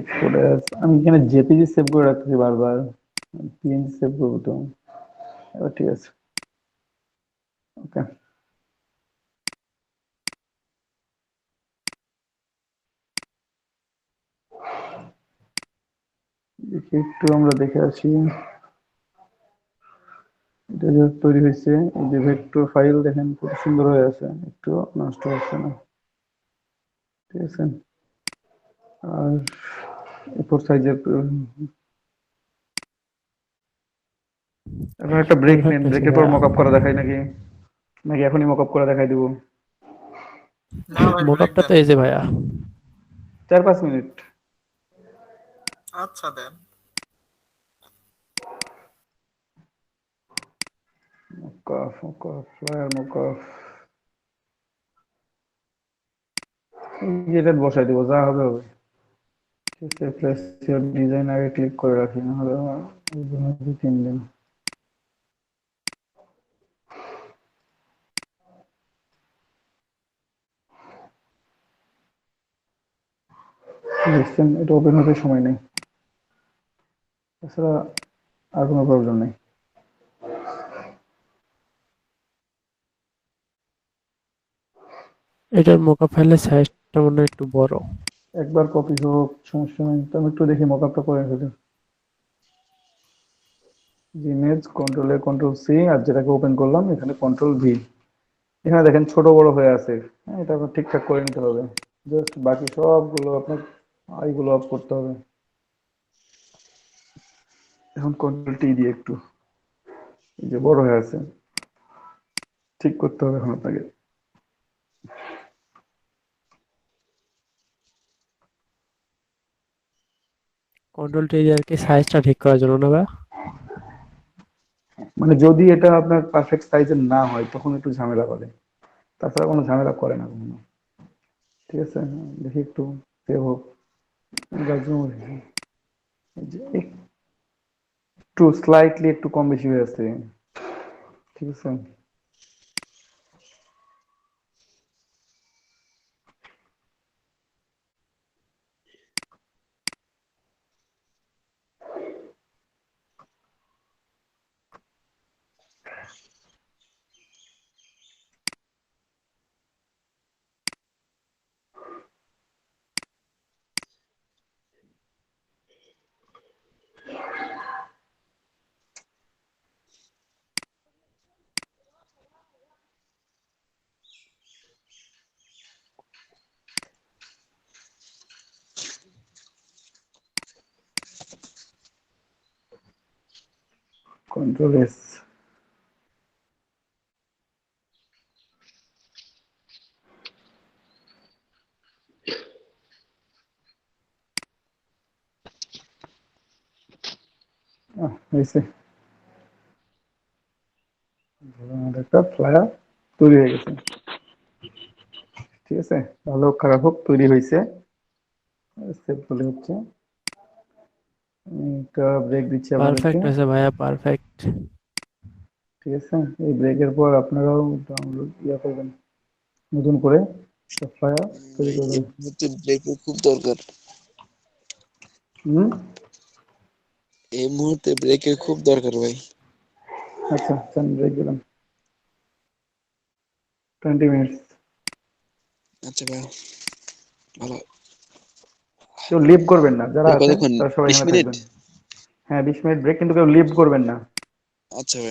এক্সপোর্ট অ্যাজ, আমি এখানে জেপিজি সেভ করে রাখতেছি বারবার, পিএনজি সেভ করবো তো। এবার ঠিক আছে, ওকে। দেখি একটু আমরা দেখে আসি, এটা যে তৈরি হয়েছে, এই যে ভেক্টর ফাইল দেখেন খুব সুন্দর হয়ে আছে, একটু নষ্ট হচ্ছে না, ঠিক আছে। আর এরপর সাইজের এখন একটা ব্রেক নেন, ব্রেকের পর মকআপ করা দেখাই নাকি, নাকি এখনই মকআপ করা দেখাই দিব? মোকআপটা তো এই যে ভাইয়া, 4-5 মিনিট। আচ্ছা দেন। মোকআপ ফ্লায়ার মোকআপ এটা বসাই দিব, যা হবে হবে। ঠিক আছে, প্লেস ইওর ডিজাইন আগে ক্লিক করে রাখি, না হলে ওই জন্য 2-3 দিন। দেখছেন, এটা ওপেন হতে সময় নেই, তাছাড়া আর কোনো প্রবলেম নেই। এটার মোকা ফাইলের সাইজটা মনে হয় একটু বড়। একবার কপি হোক, সমস্যা নেই। তো আমি একটু দেখি মকআপটা করে ফেলি। ইমেজ কন্ট্রোল-A, কন্ট্রোল-C, আর যেটাকে ওপেন করলাম এখানে কন্ট্রোল-V। এখানে দেখেন ছোট বড় হয়ে আছে, হ্যাঁ, এটা আপনার ঠিকঠাক করে নিতে হবে। জাস্ট বাকি সবগুলো আপনার এইগুলো অফ করতে হবে। এখন কন্ট্রোল-T দিয়ে একটু, এই যে বড় হয়ে আছে, ঠিক করতে হবে এখন আপনাকে। কন্ট্রোল টি আর কি সাইজটা ঠিক করার জন্য না ভাই? মানে যদি এটা আপনার পারফেক্ট সাইজের না হয় তখন একটু ঝামেলা করে, তাছাড়া কোনো ঝামেলা করে না কখনো। ঠিক আছে, দেখি একটু সেভ হোক। একটু স্লাইটলি একটু কম বেশি হয়ে আছে, ঠিক আছে। কন্ট্রোল-S। হয়েছে, আমাদের একটা ফ্লায়ার তৈরি হয়ে গেছে। ঠিক আছে, ভালো হোক খারাপ হোক তৈরি হয়েছে। সেভ বলে হচ্ছে। একটা ব্রেক দিচ্ছি আপনাদেরকে। পারফেক্ট হয়েছে ভাইয়া, পারফেক্ট। ঠিক আছে, এই ব্রেকের পর আপনারাও ডাউনলোড করবেন, নতুন করে ফ্লায়ার তৈরি করবেন। ব্রেকের খুব দরকার, এই মুহূর্তে ব্রেকের খুব দরকার ভাই। আচ্ছা, ব্রেক দিলাম 20 মিনিটস। আচ্ছা ভাই, ভালো। কেউ লিভ করবেন না, যারা আছেন কতক্ষণ? তারা সবাই 20 এখানে মিনিট? থাকবেন। হ্যাঁ, 20 মিনিট ব্রেক, কিন্তু কেউ লিভ করবেন না। আচ্ছা ভাই।